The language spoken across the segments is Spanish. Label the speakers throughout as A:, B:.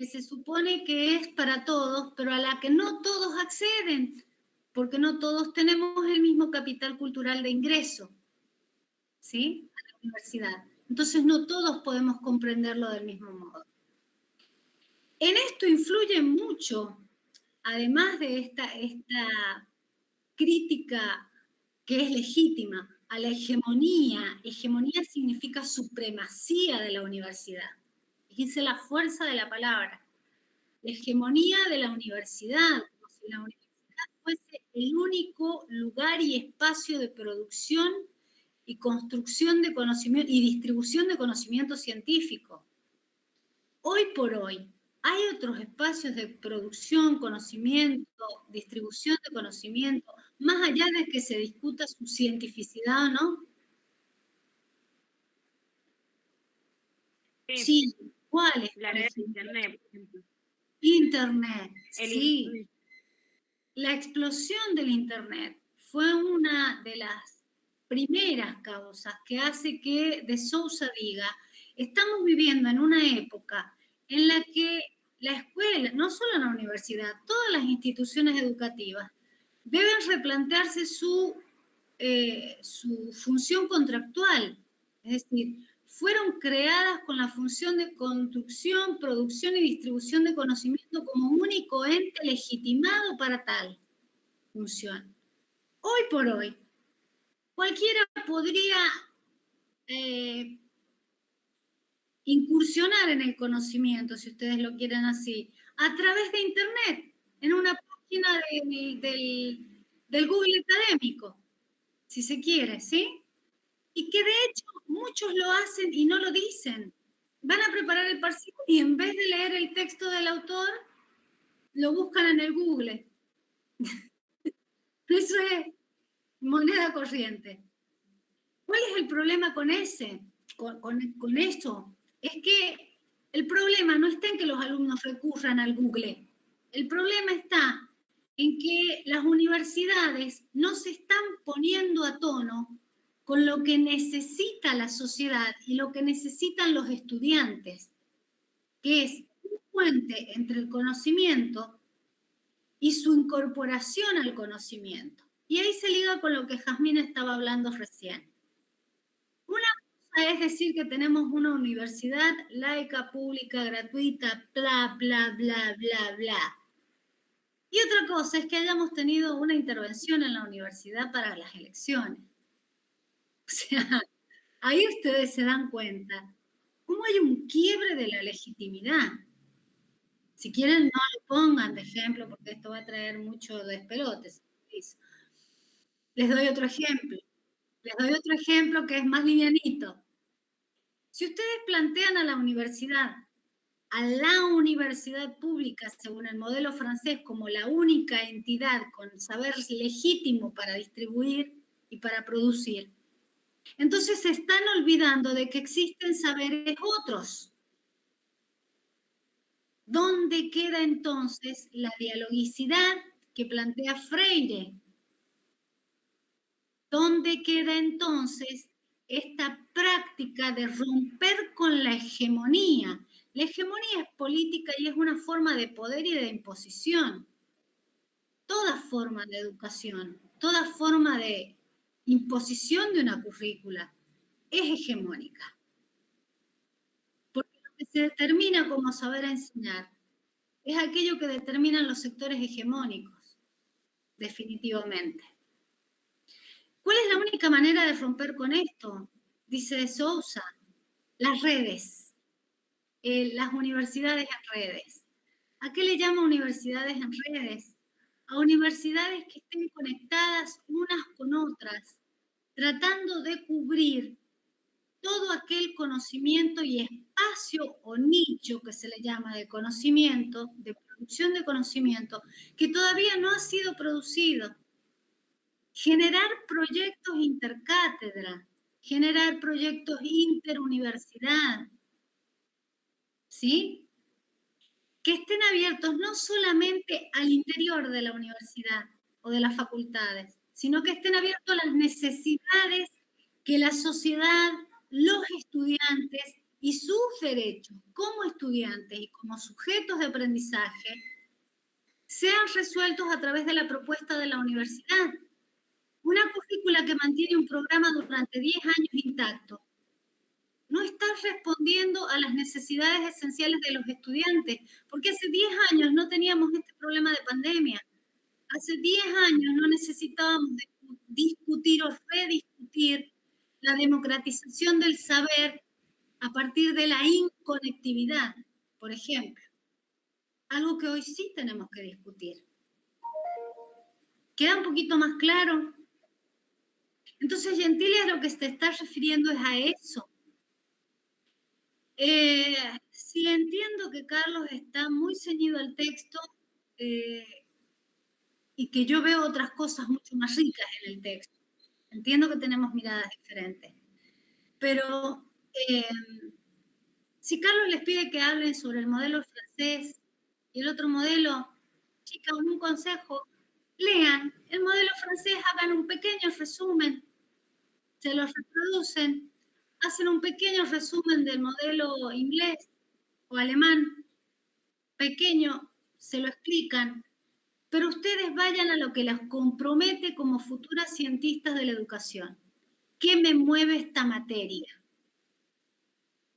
A: que se supone que es para todos, pero a la que no todos acceden, porque no todos tenemos el mismo capital cultural de ingreso, ¿sí? A la universidad. Entonces no todos podemos comprenderlo del mismo modo. En esto influye mucho, además de esta crítica que es legítima a la hegemonía. Hegemonía significa supremacía de la universidad. Dice la fuerza de la palabra. La hegemonía de la universidad, como si la universidad fuese el único lugar y espacio de producción y construcción de conocimiento y distribución de conocimiento científico. Hoy por hoy, hay otros espacios de producción, conocimiento, distribución de conocimiento, más allá de que se discuta su cientificidad o no. Sí, ¿cuáles?
B: La red de Internet, por ejemplo.
A: Internet, sí. La explosión del Internet fue una de las primeras causas que hace que de Sousa diga, estamos viviendo en una época en la que la escuela, no solo la universidad, todas las instituciones educativas deben replantearse su función contractual. Es decir, fueron creadas con la función de construcción, producción y distribución de conocimiento como único ente legitimado para tal función. Hoy por hoy, cualquiera podría incursionar en el conocimiento, si ustedes lo quieren así, a través de Internet, en una página del Google académico, si se quiere, ¿sí? Y que de hecho muchos lo hacen y no lo dicen. Van a preparar el parcial y en vez de leer el texto del autor, lo buscan en el Google. Eso es moneda corriente. ¿Cuál es el problema con esto? Es que el problema no está en que los alumnos recurran al Google. El problema está en que las universidades no se están poniendo a tono con lo que necesita la sociedad y lo que necesitan los estudiantes, que es un puente entre el conocimiento y su incorporación al conocimiento. Y ahí se liga con lo que Jazmín estaba hablando recién. Una cosa es decir que tenemos una universidad laica, pública, gratuita, bla, bla, bla, bla, bla. Y otra cosa es que hayamos tenido una intervención en la universidad para las elecciones. O sea, ahí ustedes se dan cuenta cómo hay un quiebre de la legitimidad. Si quieren, no lo pongan de ejemplo porque esto va a traer mucho despelotes. Les doy otro ejemplo. Les doy otro ejemplo que es más livianito. Si ustedes plantean a la universidad pública, según el modelo francés, como la única entidad con saber legítimo para distribuir y para producir, entonces se están olvidando de que existen saberes otros. ¿Dónde queda entonces la dialogicidad que plantea Freire? ¿Dónde queda entonces esta práctica de romper con la hegemonía? La hegemonía es política y es una forma de poder y de imposición. Toda forma de educación, toda forma de imposición de una currícula es hegemónica. Porque lo que se determina como saber enseñar es aquello que determinan los sectores hegemónicos, definitivamente. ¿Cuál es la única manera de romper con esto? Dice de Sousa, las redes, las universidades en redes. ¿A qué le llama universidades en redes? A universidades que estén conectadas unas con otras, tratando de cubrir todo aquel conocimiento y espacio o nicho que se le llama de conocimiento, de producción de conocimiento, que todavía no ha sido producido. Generar proyectos intercátedra, generar proyectos interuniversidad, ¿sí? Que estén abiertos no solamente al interior de la universidad o de las facultades, sino que estén abiertos a las necesidades que la sociedad, los estudiantes y sus derechos como estudiantes y como sujetos de aprendizaje sean resueltos a través de la propuesta de la universidad. Una currícula que mantiene un programa durante 10 años intacto no está respondiendo a las necesidades esenciales de los estudiantes, porque hace 10 años no teníamos este problema de pandemia. Hace 10 años no necesitábamos discutir o rediscutir la democratización del saber a partir de la inconectividad, por ejemplo. Algo que hoy sí tenemos que discutir. ¿Queda un poquito más claro? Entonces, Gentile a lo que se está refiriendo es a eso. Sí, entiendo que Carlos está muy ceñido al texto y que yo veo otras cosas mucho más ricas en el texto. Entiendo que tenemos miradas diferentes. Pero si Carlos les pide que hablen sobre el modelo francés y el otro modelo, chicas, un consejo, lean el modelo francés, hagan un pequeño resumen, se los reproducen, hacen un pequeño resumen del modelo inglés o alemán, pequeño, se lo explican, pero ustedes vayan a lo que las compromete como futuras cientistas de la educación. ¿Qué me mueve esta materia?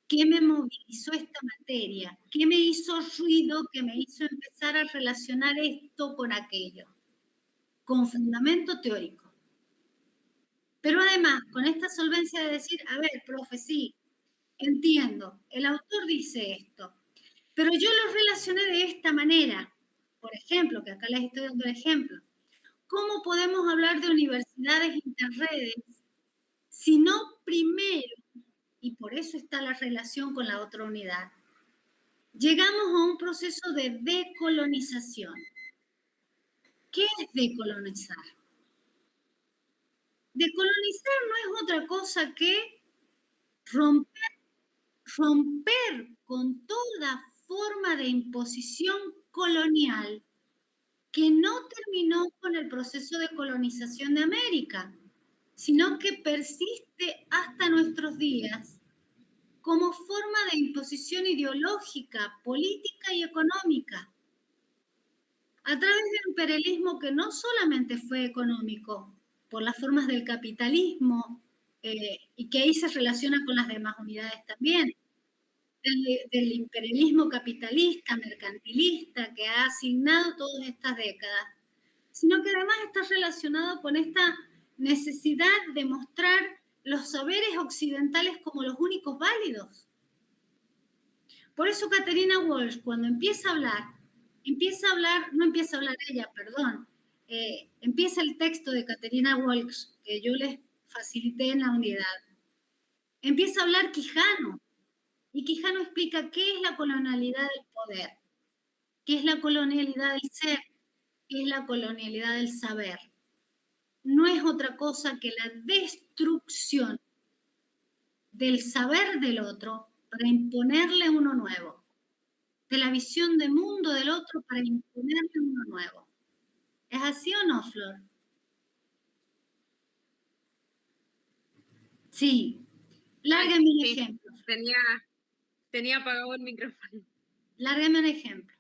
A: ¿Qué me movilizó esta materia? ¿Qué me hizo ruido que me hizo empezar a relacionar esto con aquello? Con fundamento teórico. Pero además, con esta solvencia de decir, a ver, profe, sí, entiendo, el autor dice esto, pero yo lo relacioné de esta manera. Por ejemplo, que acá les estoy dando el ejemplo. ¿Cómo podemos hablar de universidades interredes si no primero, y por eso está la relación con la otra unidad, llegamos a un proceso de decolonización? ¿Qué es decolonizar? Decolonizar no es otra cosa que romper con toda forma de imposición colonial que no terminó con el proceso de colonización de América, sino que persiste hasta nuestros días como forma de imposición ideológica, política y económica, a través de un imperialismo que no solamente fue económico, por las formas del capitalismo, y que ahí se relaciona con las demás unidades también, del imperialismo capitalista, mercantilista, que ha asignado todas estas décadas, sino que además está relacionado con esta necesidad de mostrar los saberes occidentales como los únicos válidos. Por eso Caterina Walsh, cuando empieza a hablar, no empieza a hablar ella, perdón, empieza el texto de Caterina Walsh, que yo les facilité en la unidad, empieza a hablar Quijano, y Quijano explica qué es la colonialidad del poder, qué es la colonialidad del ser, qué es la colonialidad del saber. No es otra cosa que la destrucción del saber del otro para imponerle uno nuevo, de la visión de mundo del otro para imponerle uno nuevo. ¿Es así o no, Flor? Sí. Lárgame un ejemplo.
B: Tenía apagado el micrófono.
A: Lárgame un ejemplo.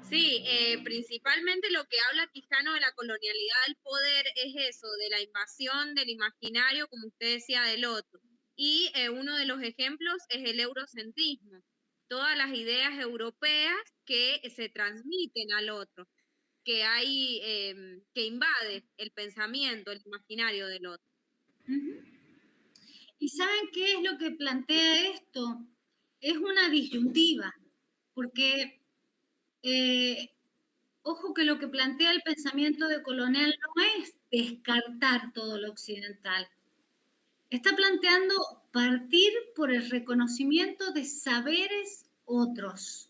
B: Sí, principalmente lo que habla Quijano de la colonialidad del poder es eso, de la invasión del imaginario, como usted decía, del otro. Y uno de los ejemplos es el eurocentrismo, todas las ideas europeas que se transmiten al otro, que hay, que invade el pensamiento, el imaginario del otro.
A: ¿Y saben qué es lo que plantea esto? Es una disyuntiva, porque ojo que lo que plantea el pensamiento decolonial no es descartar todo lo occidental. Está planteando partir por el reconocimiento de saberes otros,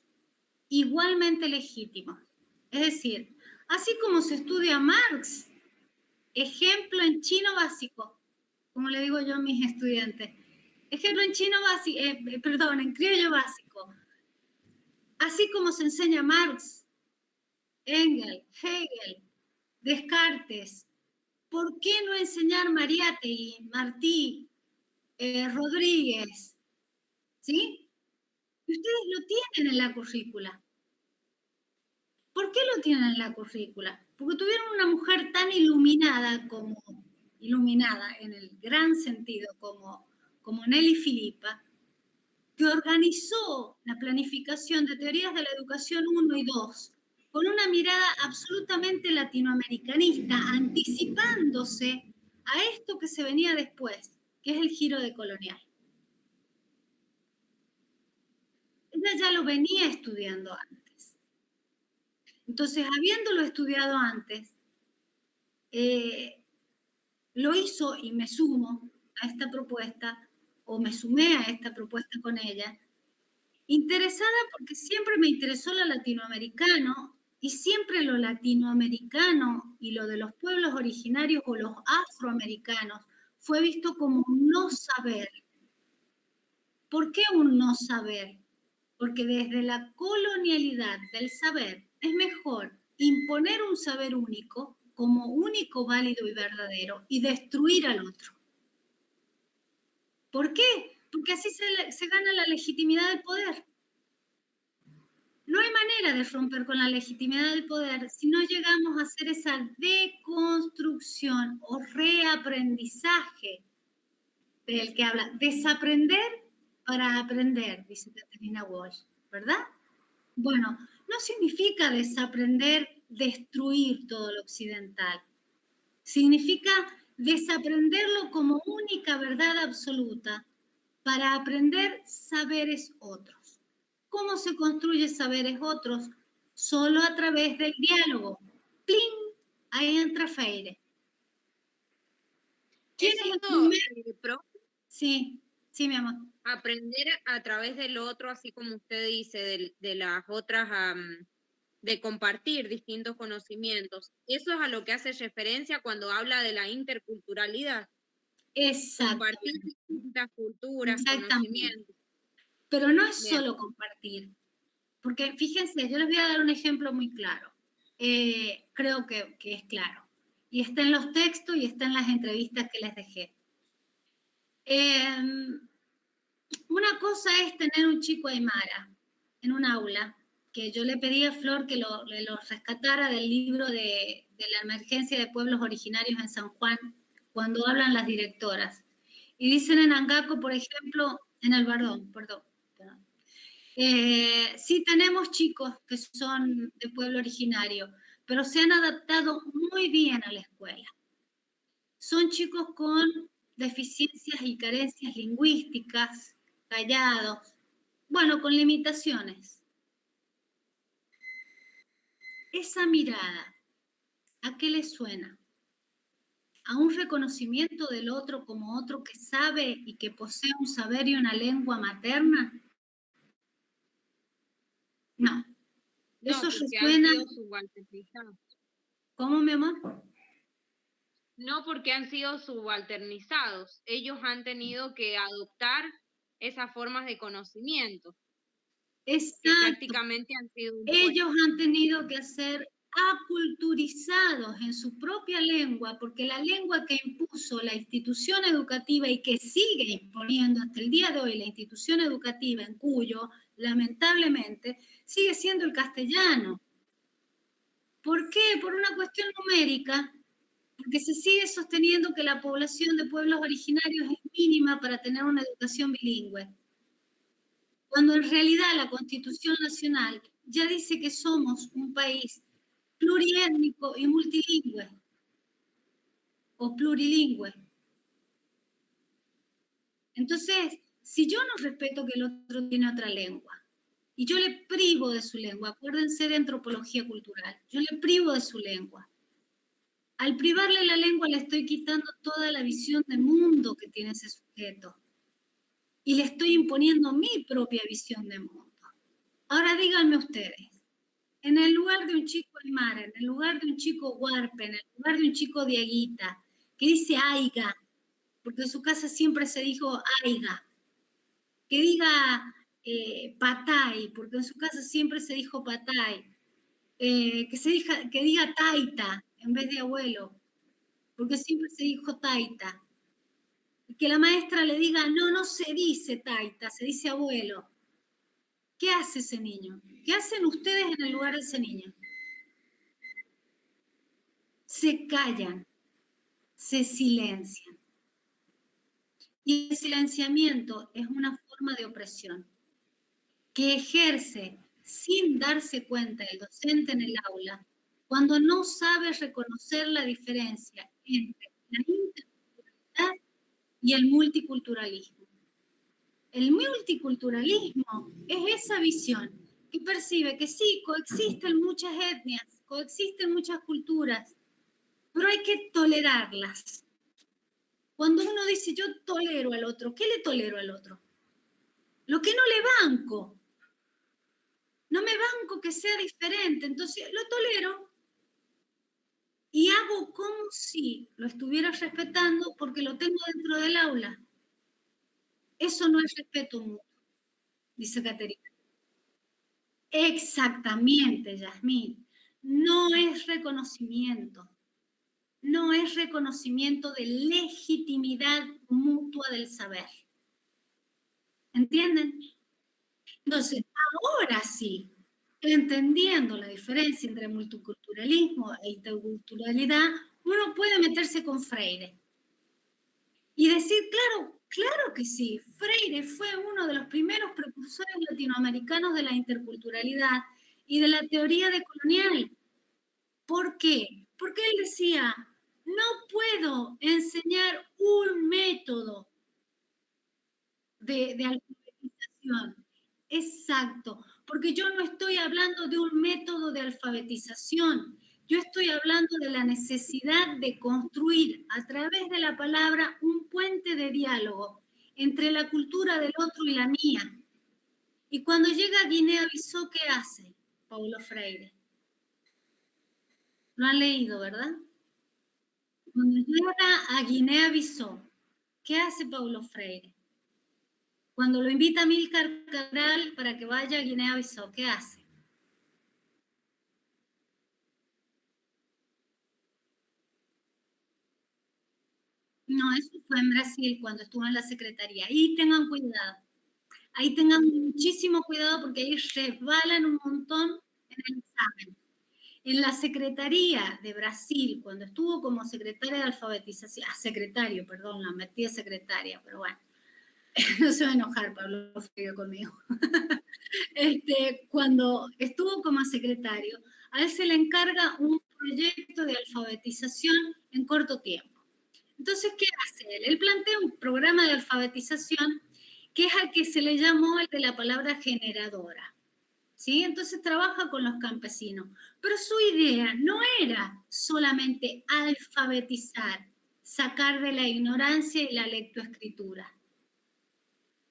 A: igualmente legítimos. Es decir, así como se estudia Marx, ejemplo en chino básico, como le digo yo a mis estudiantes, ejemplo en chino básico, en criollo básico, así como se enseña Marx, Engels, Hegel, Descartes, ¿por qué no enseñar Mariátegui, Martí, Rodríguez, ¿sí? Y ustedes lo tienen en la currícula. ¿Por qué lo tienen en la currícula? Porque tuvieron una mujer tan iluminada en el gran sentido como Nelly Filipa, que organizó la planificación de teorías de la educación 1 y 2 con una mirada absolutamente latinoamericanista, anticipándose a esto que se venía después, que es el giro decolonial. Ella ya lo venía estudiando antes. Entonces, habiéndolo estudiado antes, lo hizo y me sumo a esta propuesta, o me sumé a esta propuesta con ella, interesada porque siempre me interesó lo latinoamericano y siempre lo latinoamericano y lo de los pueblos originarios o los afroamericanos fue visto como un no saber. ¿Por qué un no saber? Porque desde la colonialidad del saber es mejor imponer un saber único como único, válido y verdadero y destruir al otro. ¿Por qué? Porque así se gana la legitimidad del poder. No hay manera de romper con la legitimidad del poder si no llegamos a hacer esa deconstrucción o reaprendizaje del que habla. Desaprender para aprender, dice Caterina Walsh, ¿verdad? Bueno, no significa desaprender, destruir todo lo occidental. Significa desaprenderlo como única verdad absoluta para aprender saberes otros. ¿Cómo se construye saberes otros? Solo a través del diálogo. ¡Pling! Ahí entra Freire. ¿Quién es el primer? Sí, sí, mi amor.
B: Aprender a través del otro, así como usted dice, de las otras, de compartir distintos conocimientos. Eso es a lo que hace referencia cuando habla de la interculturalidad.
A: Exacto.
B: Compartir distintas culturas, conocimientos.
A: Pero no es solo compartir. Porque fíjense, yo les voy a dar un ejemplo muy claro. Creo que es claro. Y está en los textos y está en las entrevistas que les dejé. Una cosa es tener un chico aymara en un aula, que yo le pedí a Flor que lo rescatara del libro de la emergencia de pueblos originarios en San Juan, cuando hablan las directoras. Y dicen en Angaco, por ejemplo, en el Bardón, perdón. Sí tenemos chicos que son de pueblo originario, pero se han adaptado muy bien a la escuela. Son chicos con deficiencias y carencias lingüísticas, callados, bueno, con limitaciones. Esa mirada, ¿a qué le suena? ¿A un reconocimiento del otro como otro que sabe y que posee un saber y una lengua materna? No. Eso resuena.
B: Han sido subalternizados.
A: ¿Cómo, mi amor?
B: No, porque han sido subalternizados. Ellos han tenido que adoptar esas formas de conocimiento.
A: Exacto.
B: Que prácticamente han sido
A: ellos han tenido que ser aculturizados en su propia lengua, porque la lengua que impuso la institución educativa y que sigue imponiendo hasta el día de hoy la institución educativa en Cuyo, lamentablemente, sigue siendo el castellano. ¿Por qué? Por una cuestión numérica, porque se sigue sosteniendo que la población de pueblos originarios es mínima para tener una educación bilingüe, cuando en realidad la Constitución Nacional ya dice que somos un país pluriétnico y multilingüe, o plurilingüe. Entonces, si yo no respeto que el otro tiene otra lengua, y yo le privo de su lengua, acuérdense de antropología cultural, yo le privo de su lengua. Al privarle la lengua le estoy quitando toda la visión de mundo que tiene ese sujeto. Y le estoy imponiendo mi propia visión de mundo. Ahora díganme ustedes, en el lugar de un chico aymara, en el lugar de un chico huarpe, en el lugar de un chico diaguita, que dice aiga, porque en su casa siempre se dijo aiga, que diga patay, porque en su casa siempre se dijo patay, que diga taita en vez de abuelo, porque siempre se dijo taita. y que la maestra le diga, no, no se dice taita, se dice abuelo. ¿Qué hace ese niño? ¿Qué hacen ustedes en el lugar de ese niño? Se callan, se silencian. Y el silenciamiento es una forma de opresión que ejerce sin darse cuenta el docente en el aula cuando no sabe reconocer la diferencia entre la interculturalidad y el multiculturalismo. El multiculturalismo es esa visión que percibe que sí, coexisten muchas etnias, coexisten muchas culturas, pero hay que tolerarlas. Cuando uno dice yo tolero al otro, ¿qué le tolero al otro? Lo que no le banco. No me banco que sea diferente, entonces lo tolero y hago como si lo estuviera respetando porque lo tengo dentro del aula. Eso no es respeto mutuo, dice Caterina. Exactamente, Yasmín. No es reconocimiento. No es reconocimiento de legitimidad mutua del saber. ¿Entienden? Entonces, ahora sí, entendiendo la diferencia entre multiculturalismo e interculturalidad, uno puede meterse con Freire y decir, claro que sí, Freire fue uno de los primeros precursores latinoamericanos de la interculturalidad y de la teoría decolonial. ¿Por qué? Porque él decía, no puedo enseñar un método de alfabetización. Exacto, porque yo no estoy hablando de un método de alfabetización, yo estoy hablando de la necesidad de construir a través de la palabra un puente de diálogo entre la cultura del otro y la mía. Y cuando llega a Guinea-Bissau, ¿qué hace Paulo Freire? Lo han leído, ¿verdad? Cuando llega a Guinea-Bissau, ¿qué hace Paulo Freire? Cuando lo invita Amílcar Cabral para que vaya a Guinea-Bissau, ¿qué hace? No, eso fue en Brasil cuando estuvo en la secretaría. Ahí tengan cuidado. Ahí tengan muchísimo cuidado porque ahí resbalan un montón en el examen. En la secretaría de Brasil, cuando estuvo como secretaria de alfabetización, secretario, perdón, la metí de secretaria, pero bueno, no se va a enojar Pablo Freire conmigo. Cuando estuvo como secretario, a él se le encarga un proyecto de alfabetización en corto tiempo. Entonces, ¿qué hace él? Él plantea un programa de alfabetización que es al que se le llamó el de la palabra generadora. ¿Sí? Entonces trabaja con los campesinos. Pero su idea no era solamente alfabetizar, sacar de la ignorancia y la lectoescritura.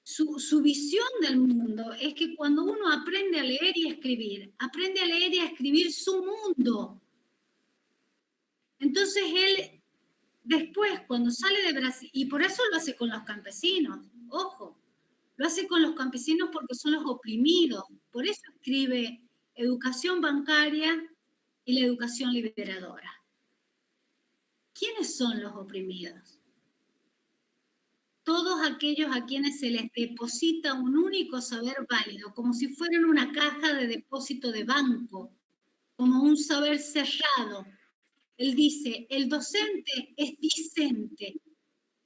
A: Su visión del mundo es que cuando uno aprende a leer y a escribir, aprende a leer y a escribir su mundo. Entonces él, después, cuando sale de Brasil, y por eso lo hace con los campesinos, ojo, lo hace con los campesinos porque son los oprimidos, por eso escribe educación bancaria y la educación liberadora. ¿Quiénes son los oprimidos? Todos aquellos a quienes se les deposita un único saber válido, como si fueran una caja de depósito de banco, como un saber cerrado. Él dice, el docente es discente.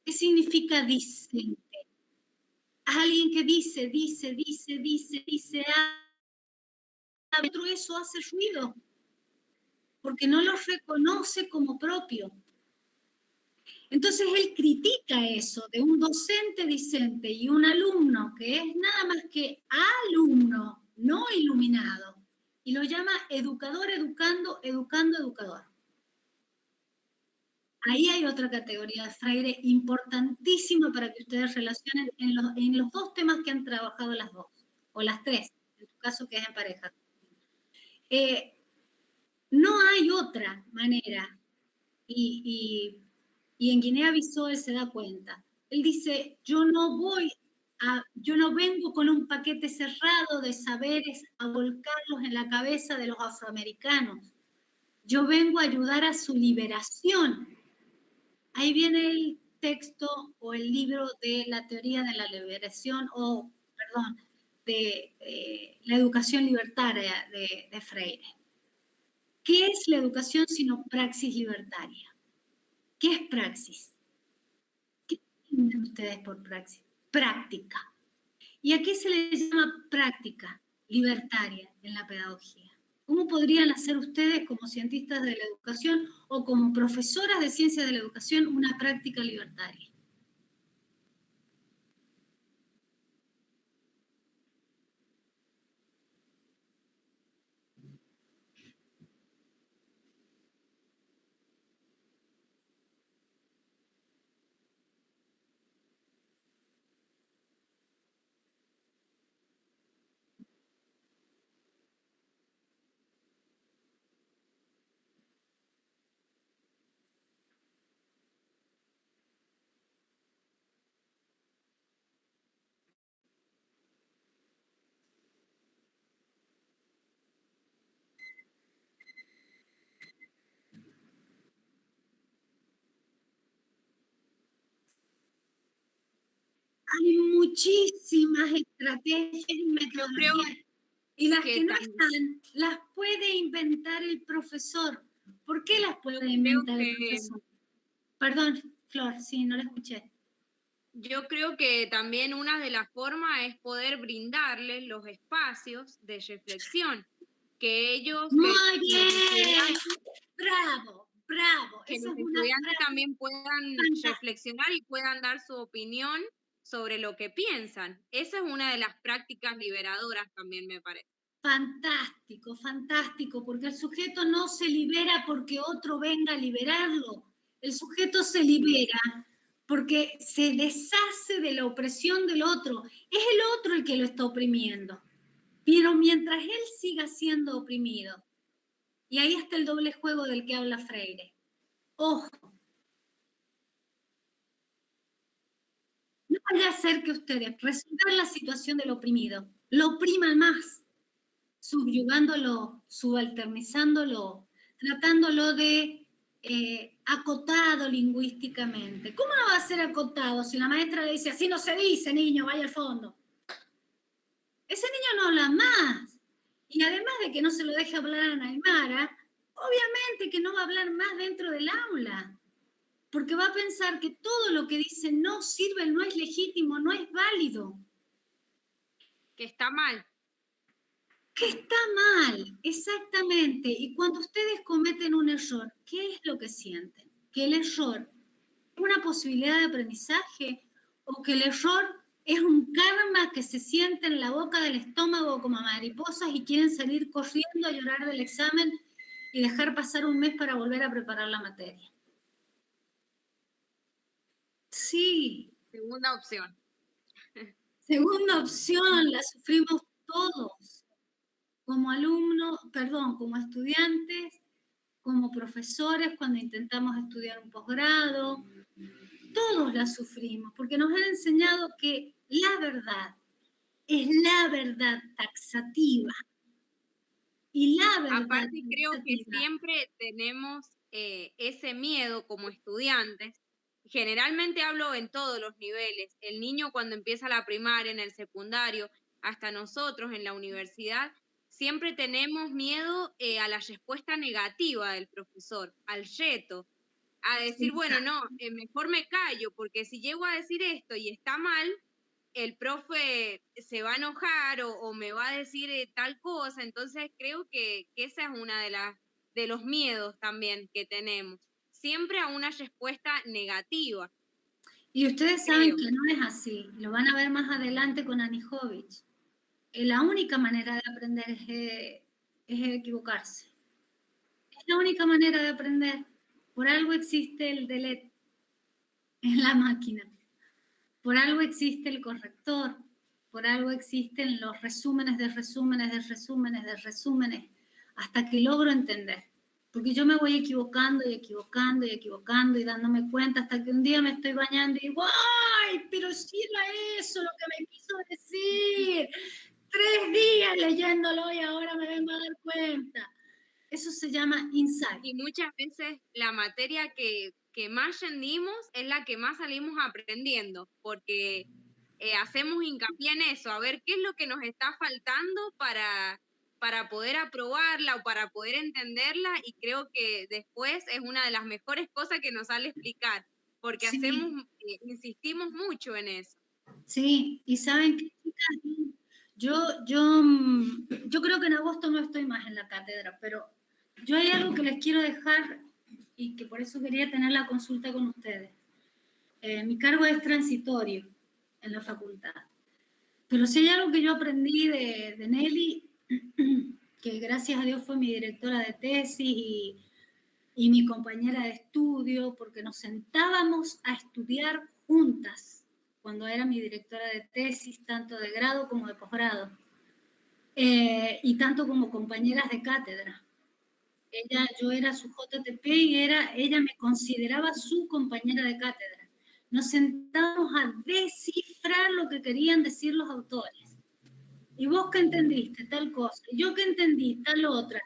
A: ¿Qué significa discente? Alguien que dice, pero eso hace ruido, porque no los reconoce como propio. Entonces él critica eso de un docente discente y un alumno que es nada más que alumno, no iluminado, y lo llama educador, educando, educando, educador. Ahí hay otra categoría de Freire importantísima para que ustedes relacionen en los dos temas que han trabajado las dos, o las tres, en tu caso que es en pareja. No hay otra manera, y en Guinea-Bissau él se da cuenta. Él dice, yo no vengo con un paquete cerrado de saberes a volcarlos en la cabeza de los afroamericanos. Yo vengo a ayudar a su liberación. Ahí viene texto o el libro de la teoría de la liberación, de la educación libertaria de Freire. ¿Qué es la educación sino praxis libertaria? ¿Qué es praxis? ¿Qué entienden ustedes por praxis? Práctica. ¿Y a qué se le llama práctica libertaria en la pedagogía? ¿Cómo podrían hacer ustedes como cientistas de la educación o como profesoras de ciencias de la educación una práctica libertaria? Hay muchísimas estrategias y metodologías, y las que no están, las puede inventar el profesor. ¿Por qué las puede inventar el profesor? Perdón, Flor, sí, no la escuché.
B: Yo creo que también una de las formas es poder brindarles los espacios de reflexión, que ellos,
A: Muy bien, bravo, bravo.
B: que
A: Esa
B: los
A: es una
B: estudiantes
A: frase
B: también puedan
A: fantástica.
B: reflexionar y puedan dar su opinión sobre lo que piensan. Esa es una de las prácticas liberadoras también, me parece.
A: Fantástico, fantástico, porque el sujeto no se libera porque otro venga a liberarlo. El sujeto se libera porque se deshace de la opresión del otro. Es el otro el que lo está oprimiendo. Pero mientras él siga siendo oprimido, y ahí está el doble juego del que habla Freire. Ojo, no vaya a ser que ustedes resolver la situación del oprimido, lo opriman más, subyugándolo, subalternizándolo, tratándolo de acotado lingüísticamente. ¿Cómo no va a ser acotado si la maestra le dice, así no se dice, niño, vaya al fondo? Ese niño no habla más. Y además de que no se lo deje hablar a Naimara, obviamente que no va a hablar más dentro del aula, porque va a pensar que todo lo que dice no sirve, no es legítimo, no es válido.
B: Que está mal.
A: Que está mal, exactamente. Y cuando ustedes cometen un error, ¿qué es lo que sienten? ¿Que el error es una posibilidad de aprendizaje o que el error es un karma que se siente en la boca del estómago como mariposas y quieren salir corriendo a llorar del examen y dejar pasar un mes para volver a preparar la materia? Sí.
B: Segunda opción.
A: Segunda opción, la sufrimos todos, como alumnos, perdón, como estudiantes, como profesores cuando intentamos estudiar un posgrado. Todos la sufrimos, porque nos han enseñado que la verdad es la verdad taxativa. Y la verdad
B: Aparte, creo que siempre tenemos ese miedo como estudiantes. Generalmente hablo en todos los niveles. El niño cuando empieza la primaria, en el secundario, hasta nosotros en la universidad, siempre tenemos miedo a la respuesta negativa del profesor, al reto, a decir, bueno, no, mejor me callo, porque si llego a decir esto y está mal, el profe se va a enojar o me va a decir tal cosa. Entonces creo que esa es una de los miedos también que tenemos, siempre a una respuesta negativa.
A: Y ustedes saben que no es así, lo van a ver más adelante con Anijovic. La única manera de aprender es equivocarse. Es la única manera de aprender. Por algo existe el delete en la máquina. Por algo existe el corrector. Por algo existen los resúmenes de resúmenes de resúmenes de resúmenes, hasta que logro entender. Porque yo me voy equivocando y equivocando y equivocando y dándome cuenta hasta que un día me estoy bañando y digo, ¡ay! Pero si era eso lo que me quiso decir. 3 días leyéndolo y ahora me vengo a dar cuenta. Eso se llama insight.
B: Y muchas veces la materia que más rendimos es la que más salimos aprendiendo, porque hacemos hincapié en eso, a ver qué es lo que nos está faltando para poder aprobarla o para poder entenderla, y creo que después es una de las mejores cosas que nos sale explicar, porque
A: Sí,
B: insistimos mucho en eso.
A: sí, y saben qué, chicas, yo creo que en agosto no estoy más en la cátedra, pero yo hay algo que les quiero dejar y que por eso quería tener la consulta con ustedes. Mi cargo es transitorio en la facultad, pero si hay algo que yo aprendí de Nelly, que gracias a Dios fue mi directora de tesis y mi compañera de estudio, porque nos sentábamos a estudiar juntas cuando era mi directora de tesis, tanto de grado como de posgrado, y tanto como compañeras de cátedra. Yo era su JTP y ella me consideraba su compañera de cátedra. Nos sentamos a descifrar lo que querían decir los autores. ¿Y vos qué entendiste? Tal cosa. ¿Yo qué entendí? Tal otra.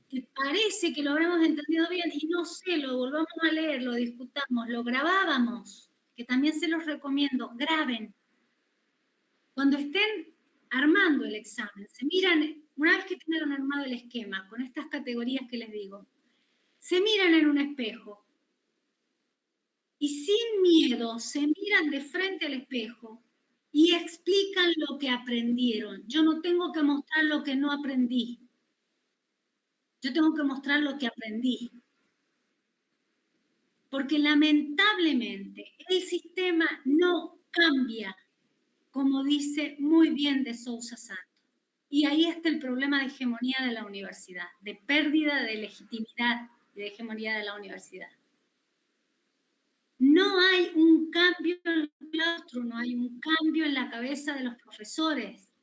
A: ¿Te parece que lo habremos entendido bien? Y no sé, lo volvamos a leer, lo discutamos, lo grabábamos, que también se los recomiendo, graben. Cuando estén armando el examen, se miran, una vez que tengan armado el esquema, con estas categorías que les digo, se miran en un espejo y sin miedo se miran de frente al espejo y explican lo que aprendieron. Yo no tengo que mostrar lo que no aprendí. Yo tengo que mostrar lo que aprendí. Porque lamentablemente el sistema no cambia, como dice muy bien de Sousa Santos. Y ahí está el problema de hegemonía de la universidad, de pérdida de legitimidad de hegemonía de la universidad. No hay un cambio en el claustro, no hay un cambio en la cabeza de los profesores.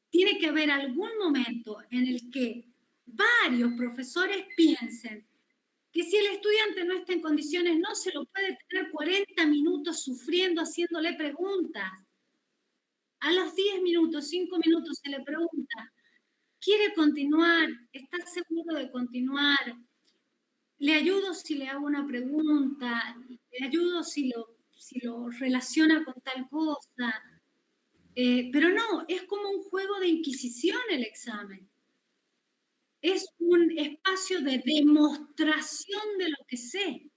A: Tiene que haber algún momento en el que varios profesores piensen que si el estudiante no está en condiciones, no se lo puede tener 40 minutos sufriendo, haciéndole preguntas. A los 10 minutos, 5 minutos se le pregunta, ¿quiere continuar? ¿Está seguro de continuar? Le ayudo si le hago una pregunta, le ayudo si lo relaciona con tal cosa. Pero no, es como un juego de inquisición el examen. Es un espacio de demostración de lo que sé.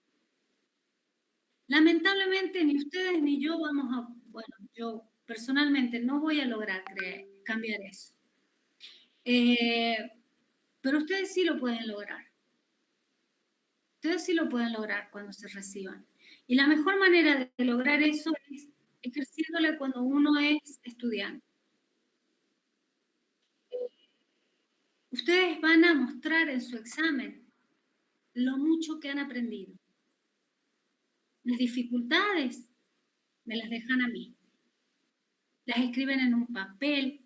A: Lamentablemente ni ustedes ni yo vamos a, bueno, yo personalmente no voy a lograr cambiar eso. Pero ustedes sí lo pueden lograr. Ustedes sí lo pueden lograr cuando se reciban. Y la mejor manera de lograr eso es ejerciéndole cuando uno es estudiante. Ustedes van a mostrar en su examen lo mucho que han aprendido. Las dificultades me las dejan a mí. Las escriben en un papel,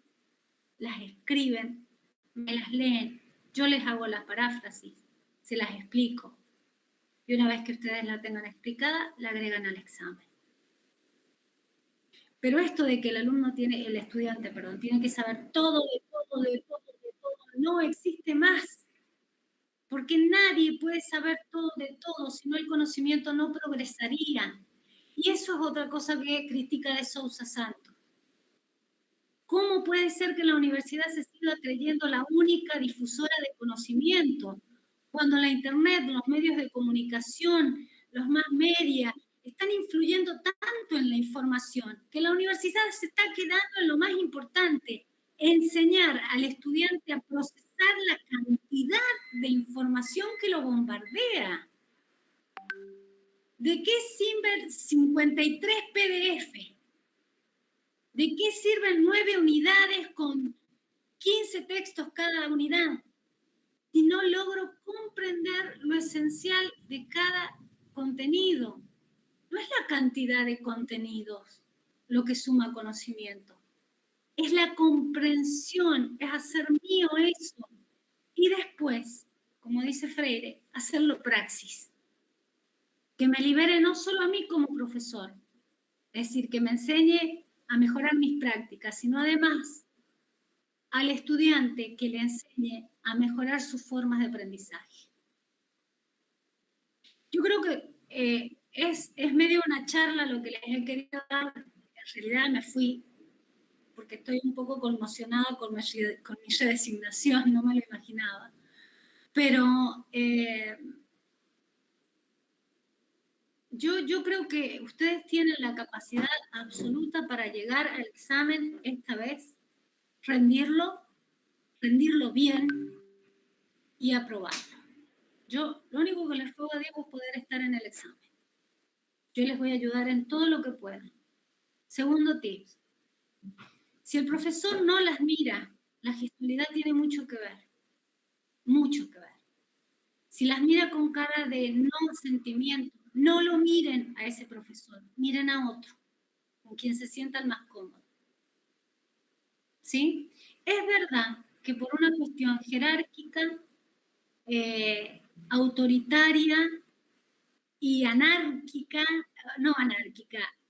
A: las escriben, me las leen, yo les hago la paráfrasis, se las explico. Y una vez que ustedes la tengan explicada, la agregan al examen. Pero esto de que el estudiante, tiene que saber todo de todo, de todo, de todo, no existe más. Porque nadie puede saber todo de todo, si no el conocimiento no progresaría. Y eso es otra cosa que critica de Sousa Santos. ¿Cómo puede ser que la universidad se siga creyendo la única difusora de conocimiento cuando la Internet, los medios de comunicación, los más media, están influyendo tanto en la información que la universidad se está quedando en lo más importante, enseñar al estudiante a procesar la cantidad de información que lo bombardea? ¿De qué sirven 53 PDF? ¿De qué sirven 9 unidades con 15 textos cada unidad si no logro comprender lo esencial de cada contenido? No es la cantidad de contenidos lo que suma conocimiento, es la comprensión, es hacer mío eso y después, como dice Freire, hacerlo praxis, que me libere no solo a mí como profesor, es decir, que me enseñe a mejorar mis prácticas, sino además al estudiante que le enseñe a mejorar sus formas de aprendizaje. Yo creo que es medio una charla lo que les he querido dar. En realidad me fui porque estoy un poco conmocionada con mi redesignación, no me lo imaginaba. Pero yo creo que ustedes tienen la capacidad absoluta para llegar al examen esta vez, rendirlo bien y aprobarlo. Yo lo único que les ruego a Dios es poder estar en el examen. Yo les voy a ayudar en todo lo que pueda. Segundo tip. Si el profesor no las mira, la gestualidad tiene mucho que ver. Mucho que ver. Si las mira con cara de no sentimiento, no lo miren a ese profesor, miren a otro, con quien se sientan más cómodos. ¿Sí? Es verdad que por una cuestión jerárquica, autoritaria y anárquica,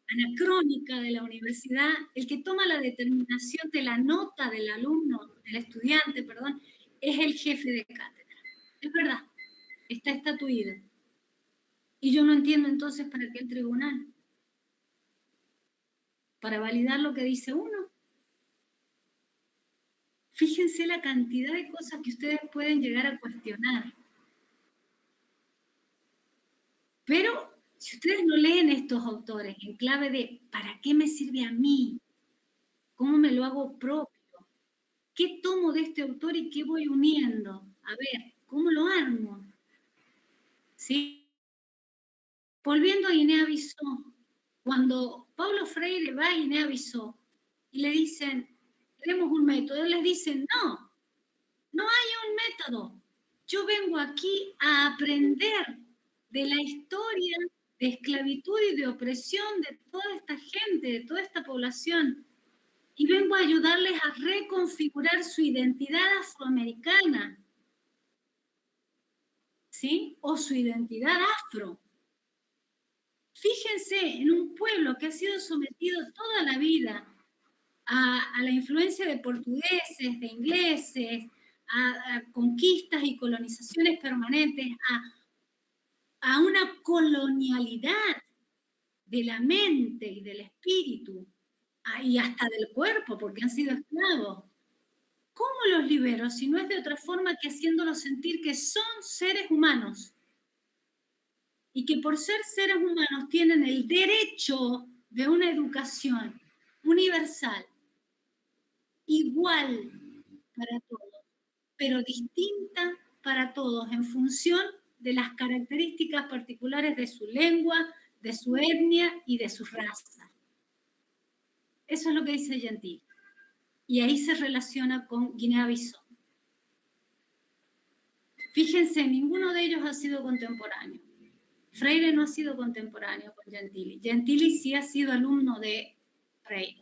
A: anacrónica de la universidad, el que toma la determinación de la nota del alumno, del estudiante, perdón, es el jefe de cátedra. Es verdad, está estatuido. Y yo no entiendo entonces para qué el tribunal. Para validar lo que dice uno. Fíjense la cantidad de cosas que ustedes pueden llegar a cuestionar. Pero si ustedes no leen estos autores en clave de ¿para qué me sirve a mí? ¿Cómo me lo hago propio? ¿Qué tomo de este autor y qué voy uniendo? A ver, ¿cómo lo armo? ¿Sí? Volviendo a Guinea-Bissau, cuando Paulo Freire va a Guinea-Bissau y le dicen, tenemos un método, él les dice, no, no hay un método. Yo vengo aquí a aprender de la historia de esclavitud y de opresión de toda esta gente, de toda esta población. Y vengo a ayudarles a reconfigurar su identidad afroamericana, ¿sí? O su identidad afro. Fíjense en un pueblo que ha sido sometido toda la vida a la influencia de portugueses, de ingleses, a conquistas y colonizaciones permanentes, a una colonialidad de la mente y del espíritu, y hasta del cuerpo, porque han sido esclavos. ¿Cómo los libero si no es de otra forma que haciéndolos sentir que son seres humanos? Y que por ser seres humanos tienen el derecho de una educación universal, igual para todos, pero distinta para todos en función de las características particulares de su lengua, de su etnia y de su raza. Eso es lo que dice Gentili. Y ahí se relaciona con Guinea-Bissau. Fíjense, ninguno de ellos ha sido contemporáneo. Freire no ha sido contemporáneo con Gentili. Gentili sí ha sido alumno de Freire.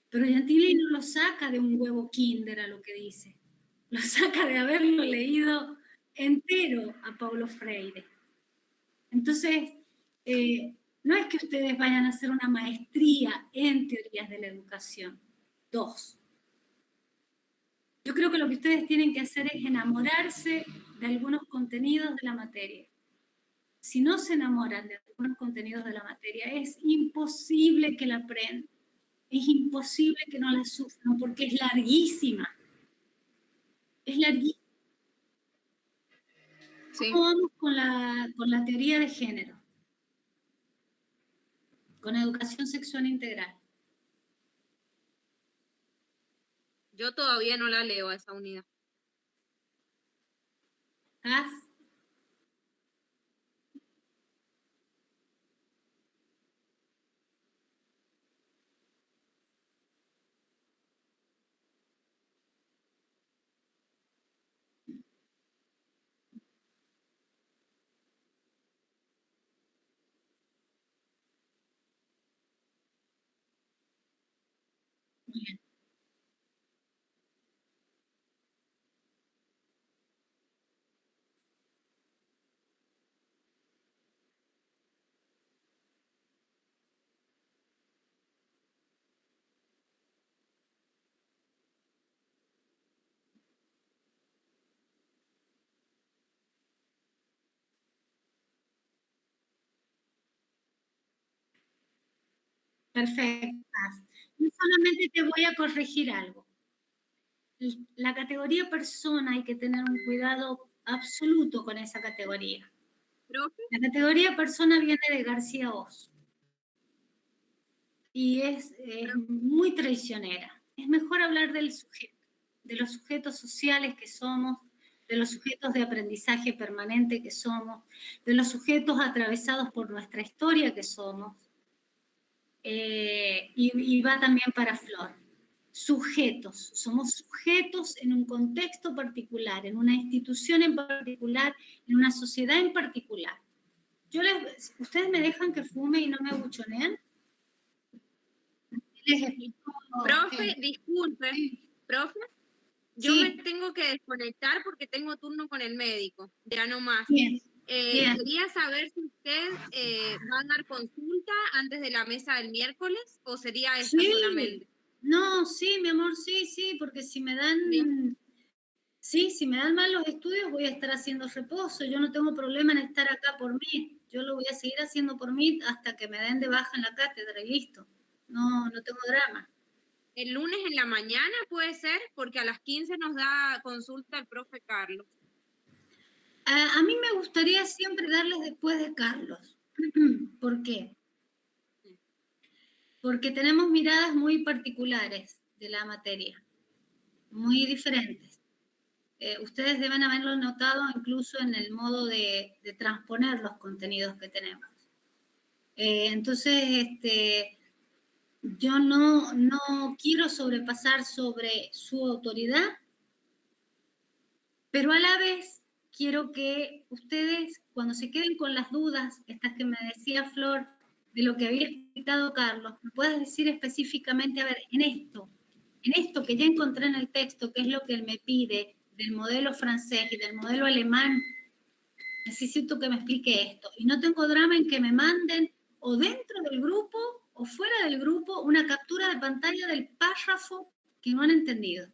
A: Pero Gentili no lo saca de un huevo kinder a lo que dice. Lo saca de haberlo leído entero a Paulo Freire. Entonces, no es que ustedes vayan a hacer una maestría en teorías de la educación. 2. Yo creo que lo que ustedes tienen que hacer es enamorarse de algunos contenidos de la materia. Si no se enamoran de algunos contenidos de la materia, es imposible que la aprendan. Es imposible que no la sufran, porque es larguísima. Es larguísima.
B: Sí.
A: ¿Cómo vamos con la teoría de género? Con educación sexual integral.
B: Yo todavía no la leo a esa unidad.
A: ¿Has? Bien. Perfecto. Yo solamente te voy a corregir algo. La categoría persona hay que tener un cuidado absoluto con esa categoría.
B: ¿Profe?
A: La categoría persona viene de García Oz y es muy traicionera. Es mejor hablar del sujeto, de los sujetos sociales que somos, de los sujetos de aprendizaje permanente que somos, de los sujetos atravesados por nuestra historia que somos, y va también para Flor. Sujetos, somos sujetos en un contexto particular, en una institución en particular, en una sociedad en particular. ¿Ustedes me dejan que fume y no me abuchonean? Les explico.
B: Profe, disculpe, profe, yo me tengo que desconectar porque tengo turno con el médico, ya no más.
A: Bien.
B: Quería saber si usted va a dar consulta antes de la mesa del miércoles o sería esta solamente.
A: No, sí, mi amor, sí, porque si me dan, si me dan mal los estudios voy a estar haciendo reposo. Yo no tengo problema en estar acá por mí. Yo lo voy a seguir haciendo por mí hasta que me den de baja en la cátedra y listo. No tengo drama.
B: El lunes en la mañana puede ser, porque a las 15 nos da consulta el profe Carlos.
A: A mí me gustaría siempre darles después de Carlos. ¿Por qué? Porque tenemos miradas muy particulares de la materia, muy diferentes. Ustedes deben haberlo notado incluso en el modo de transponer los contenidos que tenemos. Entonces, yo no quiero sobrepasar sobre su autoridad, pero a la vez quiero que ustedes, cuando se queden con las dudas, estas que me decía Flor, de lo que había explicado Carlos, me puedas decir específicamente, a ver, en esto que ya encontré en el texto, que es lo que él me pide, del modelo francés y del modelo alemán, necesito que me explique esto. Y no tengo drama en que me manden o dentro del grupo o fuera del grupo una captura de pantalla del párrafo que no han entendido.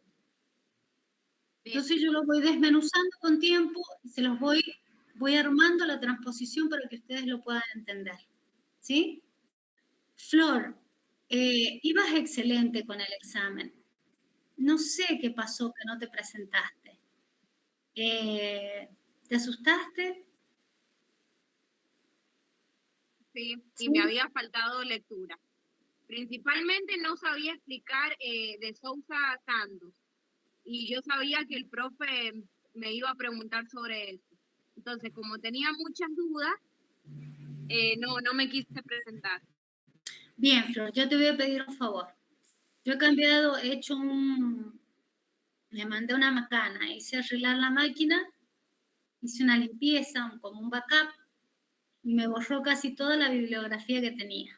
A: Entonces yo lo voy desmenuzando con tiempo y se los voy armando la transposición para que ustedes lo puedan entender. ¿Sí? Flor, ibas excelente con el examen. No sé qué pasó que no te presentaste. ¿Te asustaste?
B: Sí, y me había faltado lectura. Principalmente no sabía explicar de Sousa Santos. Y yo sabía que el profe me iba a preguntar sobre eso. Entonces, como tenía muchas dudas, no me quise presentar.
A: Bien, Flor, yo te voy a pedir un favor. Yo he hecho le mandé una macana, hice arreglar la máquina, hice una limpieza, como un backup, y me borró casi toda la bibliografía que tenía.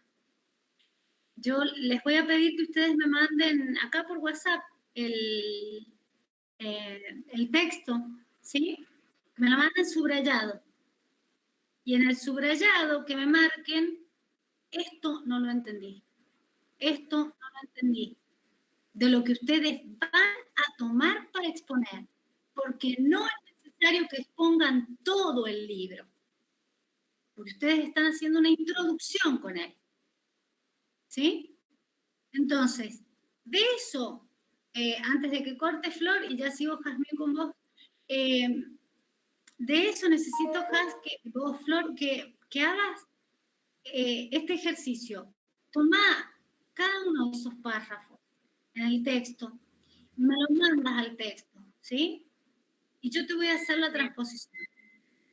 A: Yo les voy a pedir que ustedes me manden acá por WhatsApp el texto, ¿sí? Me lo manden subrayado. Y en el subrayado que me marquen, esto no lo entendí. Esto no lo entendí. De lo que ustedes van a tomar para exponer. Porque no es necesario que expongan todo el libro. Porque ustedes están haciendo una introducción con él. ¿Sí? Entonces, de eso, antes de que corte Flor, y ya sigo Jazmín con vos, de eso necesito, vos, Flor, que hagas este ejercicio. Toma cada uno de esos párrafos en el texto, me lo mandas al texto, ¿sí? Y yo te voy a hacer la transposición.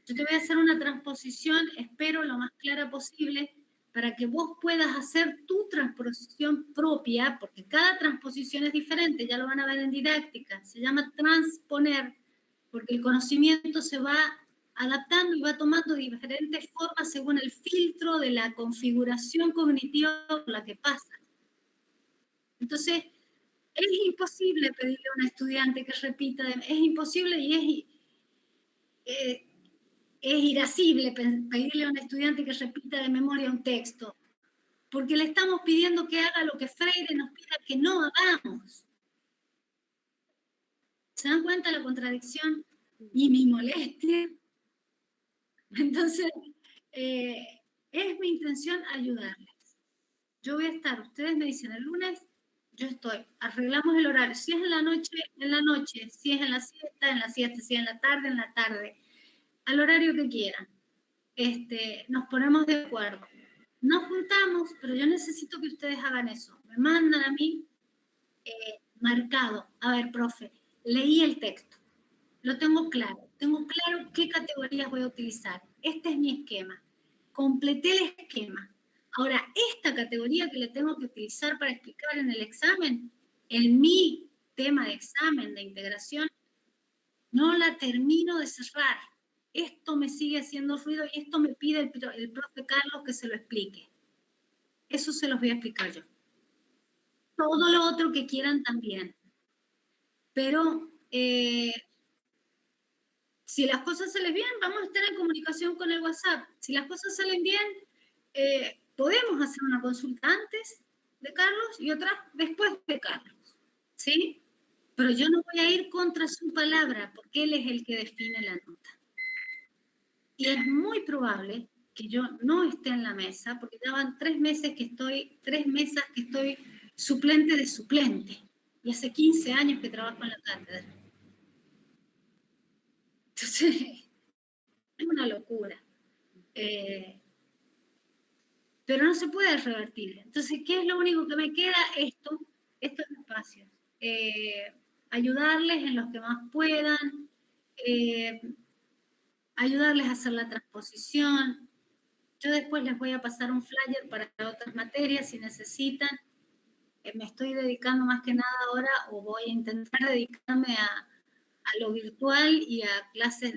A: Yo te voy a hacer una transposición, espero lo más clara posible, para que vos puedas hacer tu transposición propia, porque cada transposición es diferente, ya lo van a ver en didáctica, se llama transponer, porque el conocimiento se va adaptando y va tomando diferentes formas según el filtro de la configuración cognitiva por la que pasa. Entonces, es imposible pedirle a un estudiante que repita, es imposible y es irascible pedirle a un estudiante que repita de memoria un texto, porque le estamos pidiendo que haga lo que Freire nos pida que no hagamos. ¿Se dan cuenta la contradicción y mi molestia? Entonces, es mi intención ayudarles. yo voy a estar, ustedes me dicen el lunes, yo estoy, arreglamos el horario, si es en la noche, si es en la siesta, si es en la tarde, al horario que quieran. Nos ponemos de acuerdo. Nos juntamos, pero yo necesito que ustedes hagan eso. Me mandan a mí marcado. A ver, profe, leí el texto. Lo tengo claro qué categorías voy a utilizar. Este es mi esquema. Completé el esquema. Ahora, esta categoría que le tengo que utilizar para explicar en el examen, en mi tema de examen de integración, no la termino de cerrar. Esto me sigue haciendo ruido y esto me pide el profe Carlos que se lo explique. Eso se los voy a explicar yo. Todo lo otro que quieran también. Pero si las cosas salen bien, vamos a estar en comunicación con el WhatsApp. Si las cosas salen bien, podemos hacer una consulta antes de Carlos y otra después de Carlos. ¿Sí? Pero yo no voy a ir contra su palabra porque él es el que define la nota. Y es muy probable que yo no esté en la mesa porque ya van 3 mesas que estoy suplente de suplente. Y hace 15 años que trabajo en la cátedra. Entonces, es una locura. Pero no se puede revertir. Entonces, ¿qué es lo único que me queda? Estos espacios. Ayudarles en los que más puedan, ayudarles a hacer la transposición. Yo después les voy a pasar un flyer para otras materias si necesitan. Me estoy dedicando más que nada ahora, o voy a intentar dedicarme a lo virtual y a clases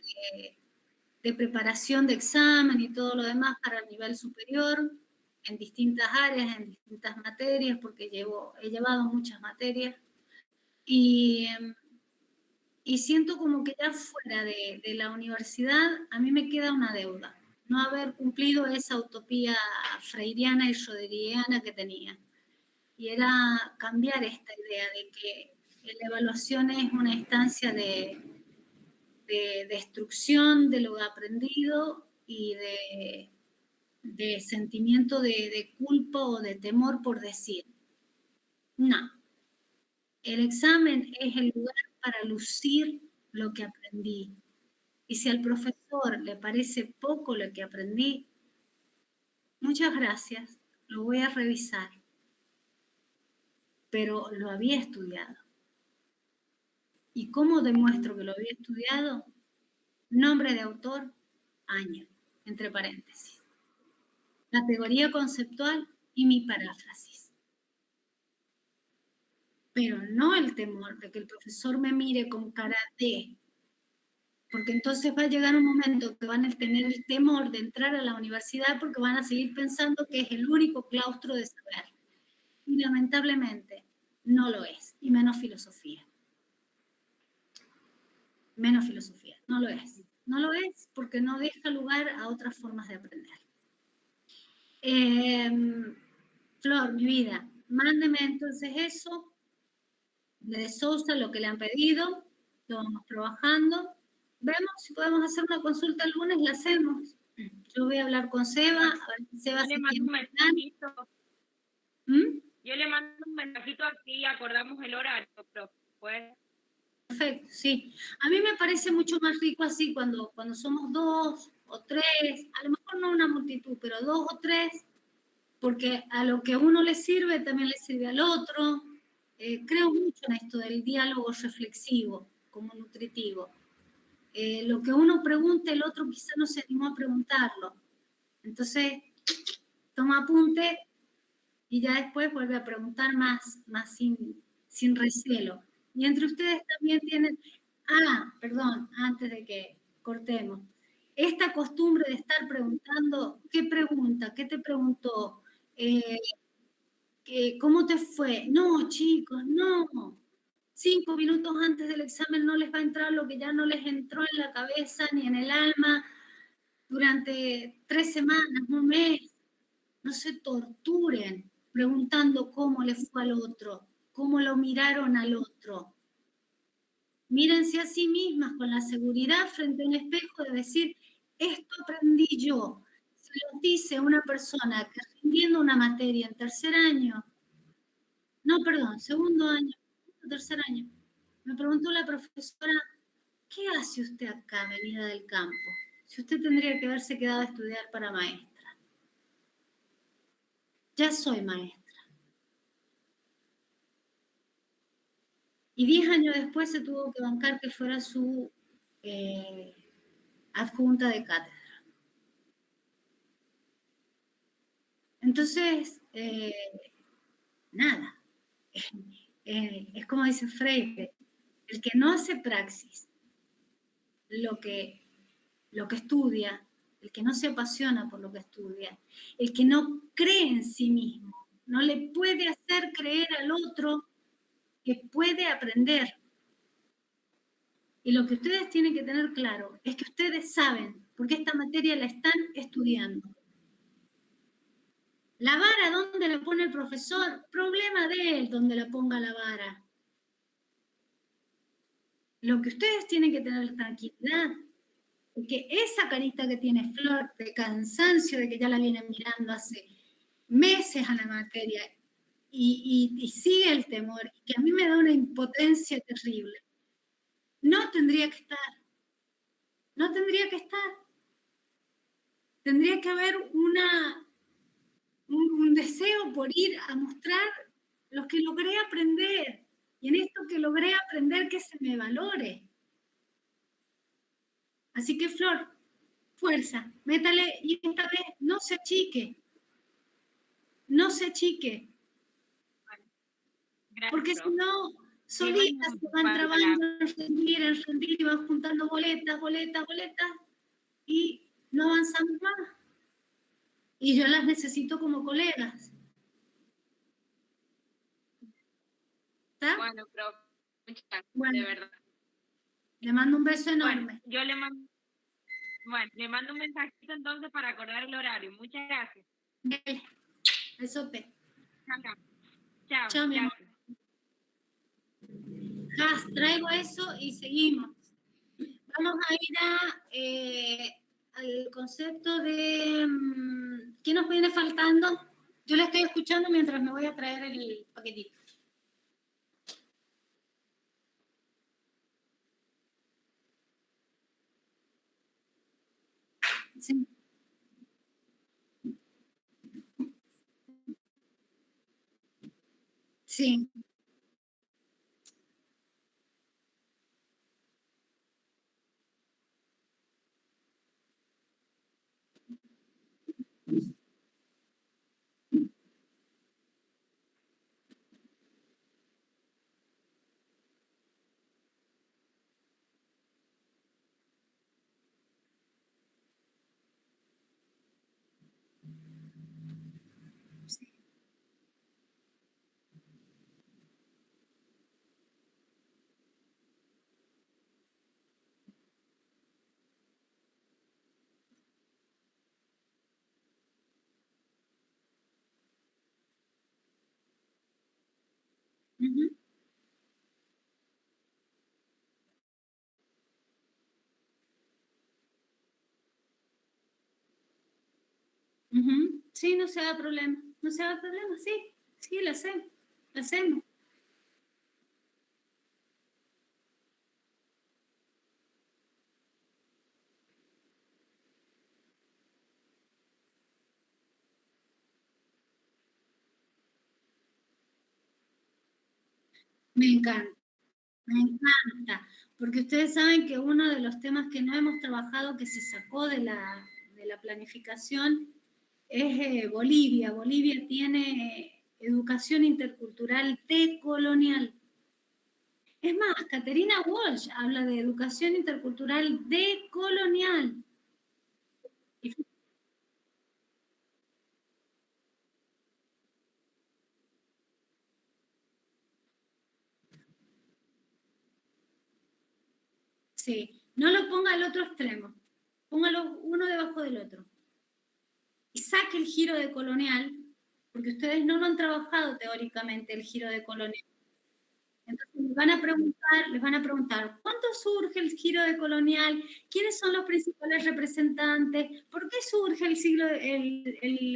A: de preparación de examen y todo lo demás para el nivel superior, en distintas áreas, en distintas materias, porque he llevado muchas materias. Y siento como que ya fuera de la universidad, a mí me queda una deuda, no haber cumplido esa utopía freiriana y roderiana que tenía. Y era cambiar esta idea de que la evaluación es una instancia de destrucción de lo aprendido y de sentimiento de culpa o de temor por decir. No. El examen es el lugar para lucir lo que aprendí. Y si al profesor le parece poco lo que aprendí, muchas gracias, lo voy a revisar. Pero lo había estudiado. ¿Y cómo demuestro que lo había estudiado? Nombre de autor, año, entre paréntesis. Categoría conceptual y mi paráfrasis. Pero no el temor de que el profesor me mire con cara de... Porque entonces va a llegar un momento que van a tener el temor de entrar a la universidad porque van a seguir pensando que es el único claustro de saber. Y lamentablemente no lo es, y menos filosofía. Menos filosofía, no lo es. No lo es porque no deja lugar a otras formas de aprender. Flor, mi vida, mándeme entonces eso de Sousa, lo que le han pedido, lo vamos trabajando. Vemos si podemos hacer una consulta el lunes, la hacemos. Yo voy a hablar con Seba, a ver si Seba se quiere
C: mensajito. Yo le mando un mensajito aquí y acordamos el horario, profe. Pues.
A: Perfecto, sí. A mí me parece mucho más rico así cuando somos 2 o 3, a lo mejor no una multitud, pero 2 o 3, porque a lo que a uno le sirve también le sirve al otro. Creo mucho en esto del diálogo reflexivo como nutritivo. Lo que uno pregunte, el otro quizá no se animó a preguntarlo. Entonces, toma apunte y ya después vuelve a preguntar más sin recelo. Y entre ustedes también tienen... perdón, antes de que cortemos. Esta costumbre de estar preguntando, ¿qué pregunta? ¿Qué te preguntó? ¿Cómo te fue? No, chicos, no. 5 minutos antes del examen no les va a entrar lo que ya no les entró en la cabeza ni en el alma durante 3 semanas, un mes. No se torturen preguntando cómo le fue al otro, cómo lo miraron al otro. Mírense a sí mismas con la seguridad frente a un espejo de decir, esto aprendí yo. Si lo dice una persona que rindiendo una materia en segundo año, tercer año, me preguntó la profesora, ¿qué hace usted acá, venida del campo? Si usted tendría que haberse quedado a estudiar para maestra. Ya soy maestra. Y 10 años después se tuvo que bancar que fuera su adjunta de cátedra. Entonces, nada. Es como dice Freire, el que no hace praxis, lo que estudia, el que no se apasiona por lo que estudia, el que no cree en sí mismo, no le puede hacer creer al otro que puede aprender. Y lo que ustedes tienen que tener claro es que ustedes saben, porque esta materia la están estudiando. La vara, ¿dónde la pone el profesor? Problema de él, donde la ponga la vara. Lo que ustedes tienen que tener tranquilidad, porque esa carita que tiene Flor de cansancio de que ya la vienen mirando hace meses a la materia y sigue el temor, que a mí me da una impotencia terrible, no tendría que estar. No tendría que estar. Tendría que haber un deseo por ir a mostrar lo que logré aprender. Y en esto que logré aprender que se me valore. Así que, Flor, fuerza, métale y esta vez no se achique. No se achique.
C: Gracias,
A: porque si no, solitas se van trabando en rendir y van juntando boletas y no avanzamos más. Y yo las necesito como colegas. ¿Está?
C: Bueno, profe, muchas gracias,
A: bueno,
C: de verdad.
A: Le mando un beso enorme.
C: Bueno, yo le mando un mensajito entonces para acordar el horario. Muchas gracias.
A: Besote.
C: Chao.
A: Chao, mi amor. Traigo eso y seguimos. Vamos a ir al concepto de ¿qué nos viene faltando? Yo la estoy escuchando mientras me voy a traer el paquetito. Sí. Sí. Uh-huh. Uh-huh. Sí, no se da problema. No se da problema, sí, lo hacemos. Me encanta, porque ustedes saben que uno de los temas que no hemos trabajado, que se sacó de la planificación, es Bolivia. Bolivia tiene educación intercultural decolonial. Es más, Caterina Walsh habla de educación intercultural decolonial. Sí, no lo ponga al otro extremo, póngalo uno debajo del otro. Y saque el giro de colonial, porque ustedes no lo han trabajado teóricamente, el giro de colonial. Entonces les van a preguntar, ¿cuándo surge el giro decolonial? ¿Quiénes son los principales representantes? ¿Por qué surge el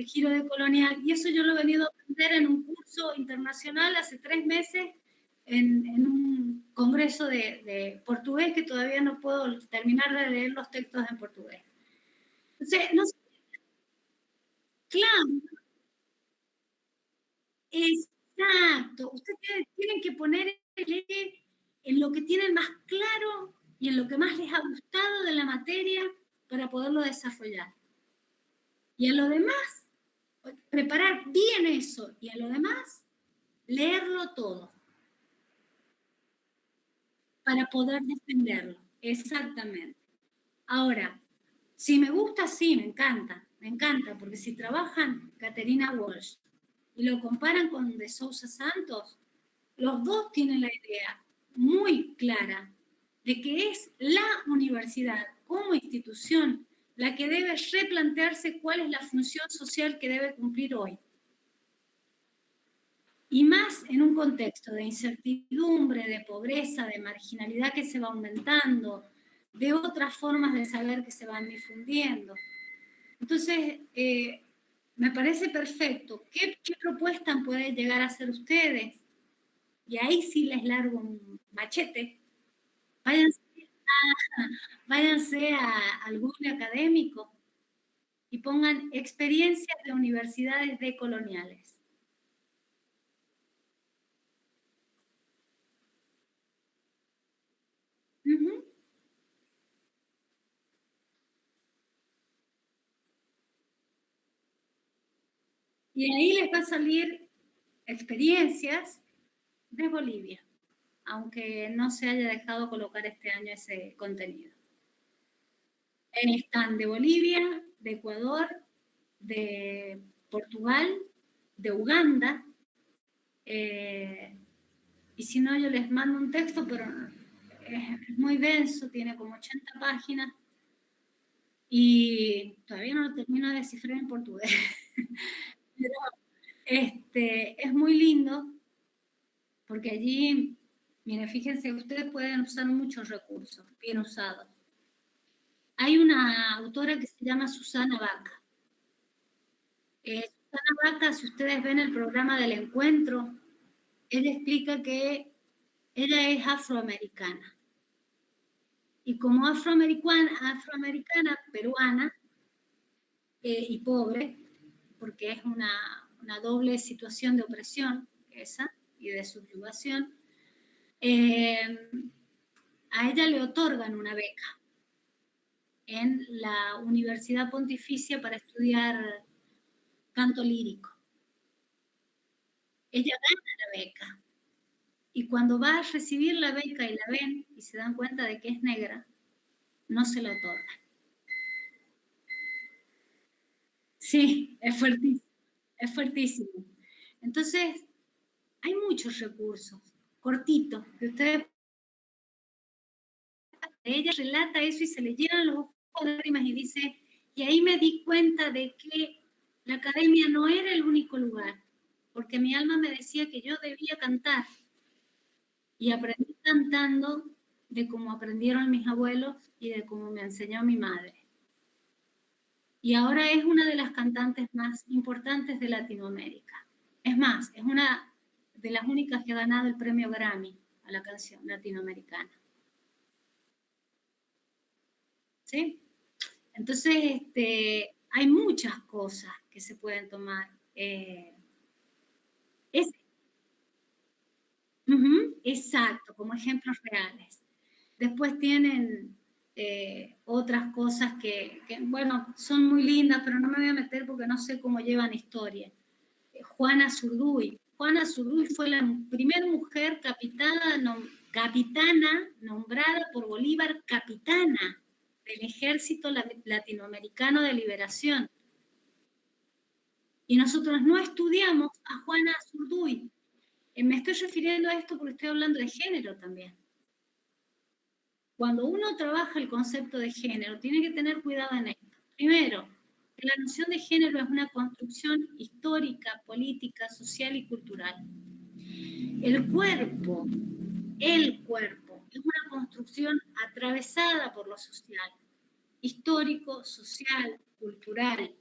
A: giro decolonial? Y eso yo lo he venido a aprender en un curso internacional hace 3 meses en un congreso de portugués que todavía no puedo terminar de leer los textos en portugués. Entonces, no sé, claro, exacto. Ustedes tienen que poner en lo que tienen más claro y en lo que más les ha gustado de la materia para poderlo desarrollar. Y a lo demás, preparar bien eso. Y a lo demás, leerlo todo. Para poder defenderlo. Exactamente. Ahora, si me gusta, sí, me encanta, porque si trabajan Caterina Walsh y lo comparan con De Sousa Santos, los dos tienen la idea muy clara de que es la universidad como institución la que debe replantearse cuál es la función social que debe cumplir hoy. Y más en un contexto de incertidumbre, de pobreza, de marginalidad que se va aumentando, de otras formas de saber que se van difundiendo. Entonces, me parece perfecto. ¿Qué propuestas pueden llegar a hacer ustedes? Y ahí sí les largo un machete. Váyanse a algún académico y pongan experiencias de universidades decoloniales. Uh-huh. Y ahí les va a salir experiencias de Bolivia, aunque no se haya dejado colocar este año ese contenido. Están de Bolivia, de Ecuador, de Portugal, de Uganda, y si no yo les mando un texto, pero es muy denso, tiene como 80 páginas, y todavía no lo termino de descifrar en portugués. Pero es muy lindo, porque allí, miren, fíjense, ustedes pueden usar muchos recursos, bien usados. Hay una autora que se llama Susana Baca. Susana Baca, si ustedes ven el programa del encuentro, ella explica que ella es afroamericana. Y como afroamericana peruana, y pobre, porque es una doble situación de opresión esa y de subjugación, a ella le otorgan una beca en la Universidad Pontificia para estudiar canto lírico. Ella gana la beca. Y cuando va a recibir la beca y la ven y se dan cuenta de que es negra, no se la otorgan. Sí, es fuertísimo, es fuertísimo. Entonces, hay muchos recursos cortitos que ustedes... Ella relata eso y se le llenan los ojos de lágrimas y dice, y ahí me di cuenta de que la academia no era el único lugar, porque mi alma me decía que yo debía cantar. Y aprendí cantando de cómo aprendieron mis abuelos y de cómo me enseñó mi madre. Y ahora es una de las cantantes más importantes de Latinoamérica. Es más, es una de las únicas que ha ganado el premio Grammy a la canción latinoamericana. ¿Sí? Entonces, hay muchas cosas que se pueden tomar. Exacto, como ejemplos reales. Después tienen otras cosas que, bueno, son muy lindas, pero no me voy a meter porque no sé cómo llevan historia. Juana Zurduy. Juana Zurduy fue la primera mujer capitana nombrada por Bolívar capitana del Ejército Latinoamericano de Liberación. Y nosotros no estudiamos a Juana Zurduy. Me estoy refiriendo a esto porque estoy hablando de género también. Cuando uno trabaja el concepto de género, tiene que tener cuidado en esto. Primero, que la noción de género es una construcción histórica, política, social y cultural. El cuerpo el cuerpo es una construcción atravesada por lo social, histórico, social, cultural.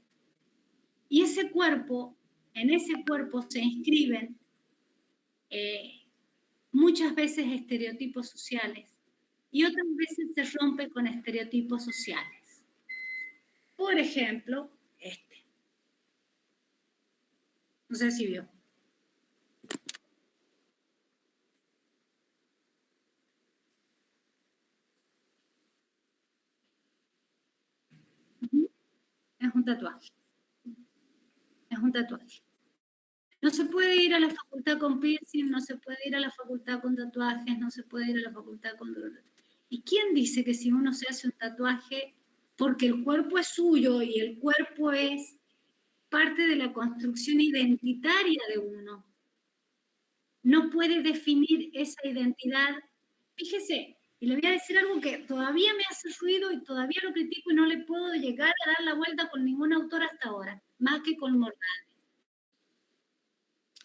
A: Y ese cuerpo, en ese cuerpo se inscriben muchas veces estereotipos sociales y otras veces se rompe con estereotipos sociales. Por ejemplo, este. No sé si vio. Es un tatuaje. Es un tatuaje. No se puede ir a la facultad con piercing, no se puede ir a la facultad con tatuajes, no se puede ir a la facultad con... ¿Y quién dice que si uno se hace un tatuaje, porque el cuerpo es suyo y el cuerpo es parte de la construcción identitaria de uno, no puede definir esa identidad? Fíjese, y le voy a decir algo que todavía me hace ruido y todavía lo critico y no le puedo llegar a dar la vuelta con ningún autor hasta ahora, más que con Morgade.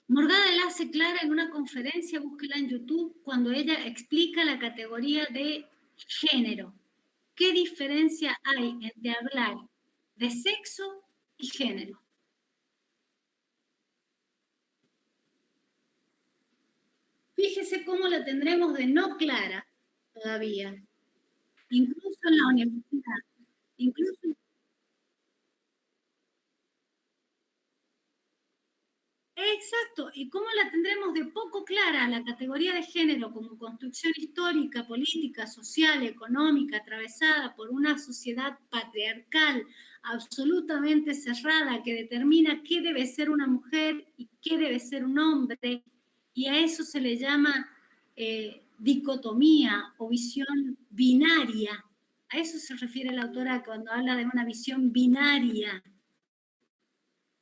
A: Morgade la hace clara en una conferencia, búsquela en YouTube, cuando ella explica la categoría de género. ¿Qué diferencia hay entre hablar de sexo y género? Fíjese cómo la tendremos de no clara todavía, incluso en la universidad, incluso... Exacto, y cómo la tendremos de poco clara la categoría de género como construcción histórica, política, social, económica, atravesada por una sociedad patriarcal absolutamente cerrada que determina qué debe ser una mujer y qué debe ser un hombre, y a eso se le llama dicotomía o visión binaria. A eso se refiere la autora cuando habla de una visión binaria.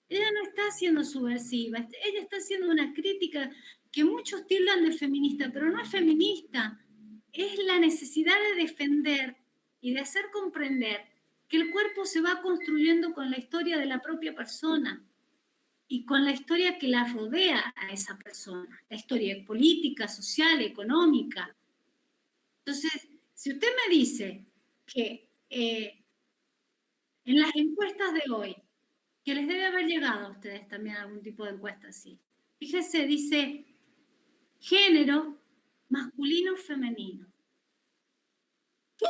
A: Ella no está siendo subversiva, ella está haciendo una crítica que muchos tildan de feminista, pero no es feminista. Es la necesidad de defender y de hacer comprender que el cuerpo se va construyendo con la historia de la propia persona y con la historia que la rodea a esa persona, la historia política, social, económica. Entonces, si usted me dice que en las encuestas de hoy, que les debe haber llegado a ustedes también algún tipo de encuesta así. Fíjese, dice género masculino femenino. ¿Qué?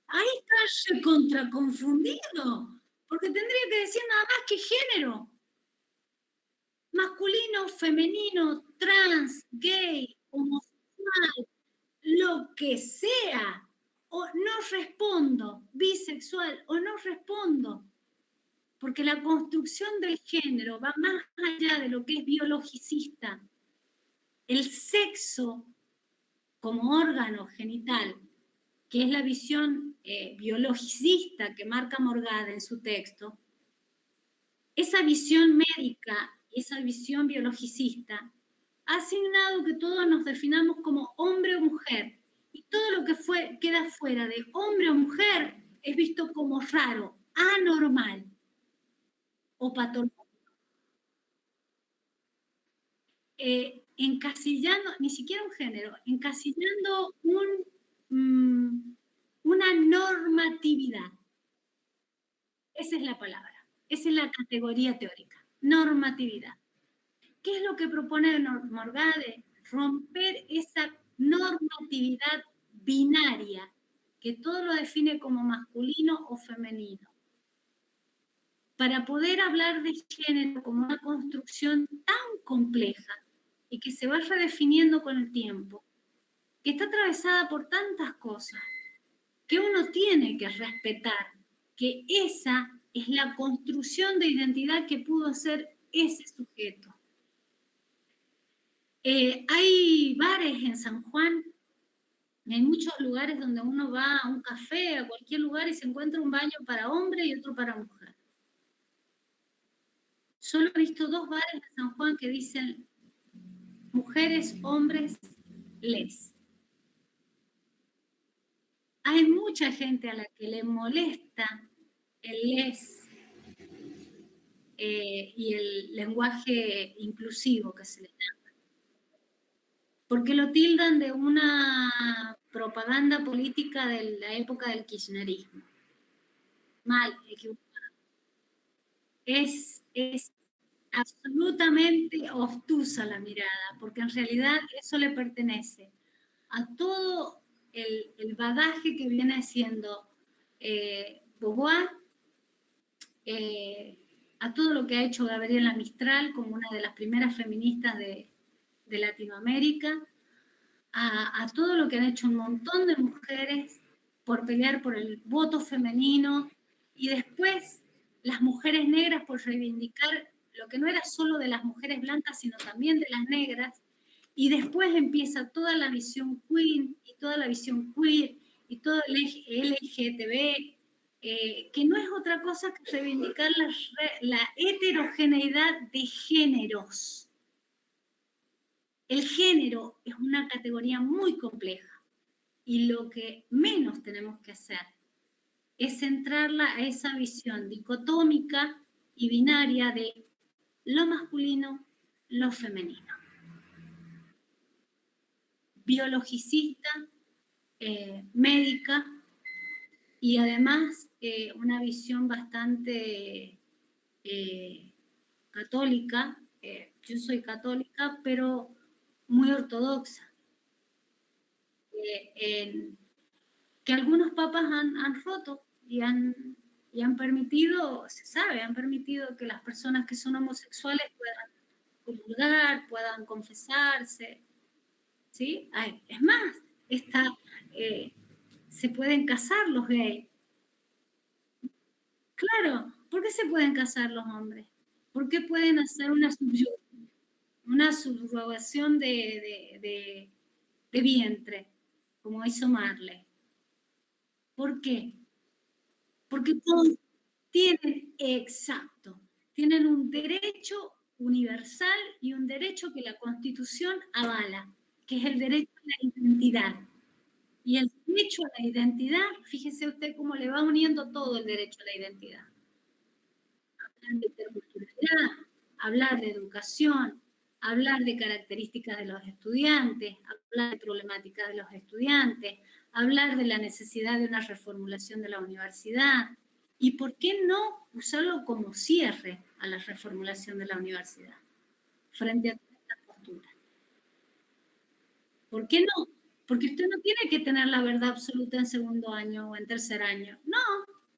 A: Ahí está recontra confundido, porque tendría que decir nada más que género. Masculino, femenino, trans, gay, homosexual, lo que sea. O no respondo, bisexual, o no respondo. Porque la construcción del género va más allá de lo que es biologicista. El sexo como órgano genital, que es la visión biologicista que marca Morgade en su texto, esa visión médica y esa visión biologicista ha asignado que todos nos definamos como hombre o mujer, y todo lo que queda fuera de hombre o mujer es visto como raro, anormal o patológico. Encasillando, ni siquiera un género, encasillando una normatividad. Esa es la palabra, esa es la categoría teórica, normatividad. ¿Qué es lo que propone Morgade? Romper esa normatividad binaria, que todo lo define como masculino o femenino, para poder hablar de género como una construcción tan compleja y que se va redefiniendo con el tiempo, que está atravesada por tantas cosas, que uno tiene que respetar, que esa es la construcción de identidad que pudo hacer ese sujeto. Hay bares en San Juan, hay muchos lugares donde uno va a un café, a cualquier lugar, y se encuentra un baño para hombre y otro para mujer. Solo he visto 2 bares en San Juan que dicen mujeres, hombres, les. Hay mucha gente a la que le molesta el les y el lenguaje inclusivo que se le llama. porque lo tildan de una propaganda política de la época del kirchnerismo. Mal, equivocado. Es absolutamente obtusa la mirada, porque en realidad eso le pertenece a todo el bagaje que viene siendo Beauvoir, a todo lo que ha hecho Gabriela Mistral como una de las primeras feministas de Latinoamérica, a todo lo que han hecho un montón de mujeres por pelear por el voto femenino, y después las mujeres negras por reivindicar lo que no era solo de las mujeres blancas, sino también de las negras, y después empieza toda la visión queer y toda la visión queer y todo el LGTB, que no es otra cosa que reivindicar la heterogeneidad de géneros. El género es una categoría muy compleja y lo que menos tenemos que hacer es centrarla a esa visión dicotómica y binaria de lo masculino, lo femenino. Biologicista, médica y además una visión bastante católica. Yo soy católica, pero muy ortodoxa. Que algunos papas han roto y han permitido, se sabe, han permitido que las personas que son homosexuales puedan comulgar, puedan confesarse, ¿sí? Ay, es más, se pueden casar los gays. Claro, ¿por qué se pueden casar los hombres? ¿Por qué pueden hacer una subrogación de vientre, como hizo Marley? ¿Por qué? Porque todos tienen un derecho universal y un derecho que la Constitución avala, que es el derecho a la identidad. Y el derecho a la identidad, fíjese usted cómo le va uniendo todo el derecho a la identidad. Hablar de interculturalidad, hablar de educación, hablar de características de los estudiantes, hablar de problemáticas de los estudiantes, hablar de la necesidad de una reformulación de la universidad. ¿Y por qué no usarlo como cierre a la reformulación de la universidad frente a estas posturas? ¿Por qué no? Porque usted no tiene que tener la verdad absoluta en segundo año o en tercer año. No,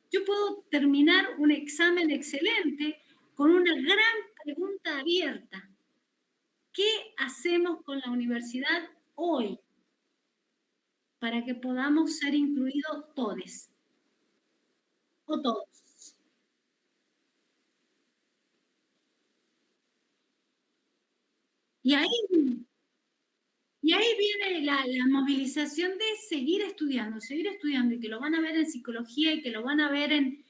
A: yo puedo terminar un examen excelente con una gran pregunta abierta. ¿Qué hacemos con la universidad hoy para que podamos ser incluidos todos o todos? Y ahí viene la movilización de seguir estudiando, y que lo van a ver en psicología, y que lo van a ver en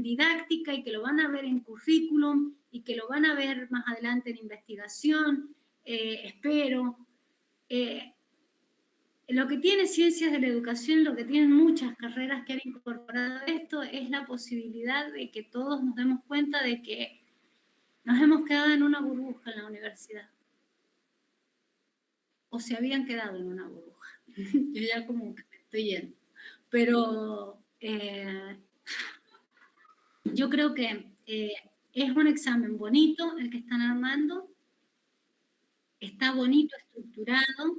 A: didáctica, y que lo van a ver en currículum, y que lo van a ver más adelante en investigación, espero. Lo que tiene ciencias de la educación, lo que tienen muchas carreras que han incorporado esto, es la posibilidad de que todos nos demos cuenta de que nos hemos quedado en una burbuja en la universidad. O se habían quedado en una burbuja. Yo ya como que me estoy yendo. Pero yo creo que es un examen bonito el que están armando. Está bonito, estructurado.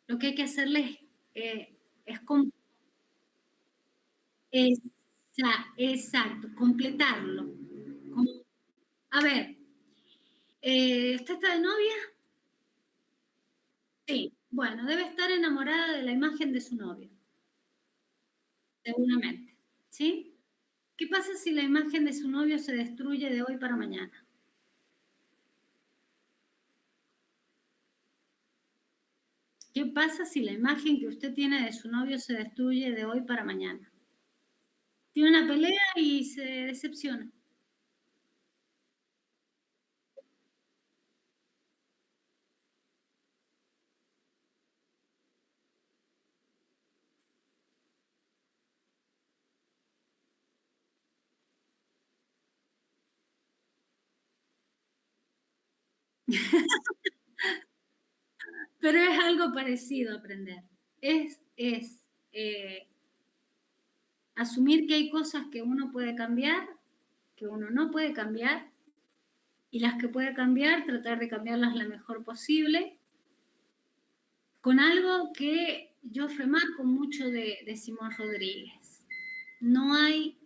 A: Lo que hay que hacerles es como... Exacto, completarlo. A ver, ¿usted está de novia? Sí, bueno, debe estar enamorada de la imagen de su novio, seguramente, ¿sí? ¿Qué pasa si la imagen de su novio se destruye de hoy para mañana? ¿Qué pasa si la imagen que usted tiene de su novio se destruye de hoy para mañana? Tiene una pelea y se decepciona. Pero es algo parecido a aprender. Es asumir que hay cosas que uno puede cambiar, que uno no puede cambiar, y las que puede cambiar, tratar de cambiarlas lo mejor posible, con algo que yo remarco mucho de Simón Rodríguez. No hay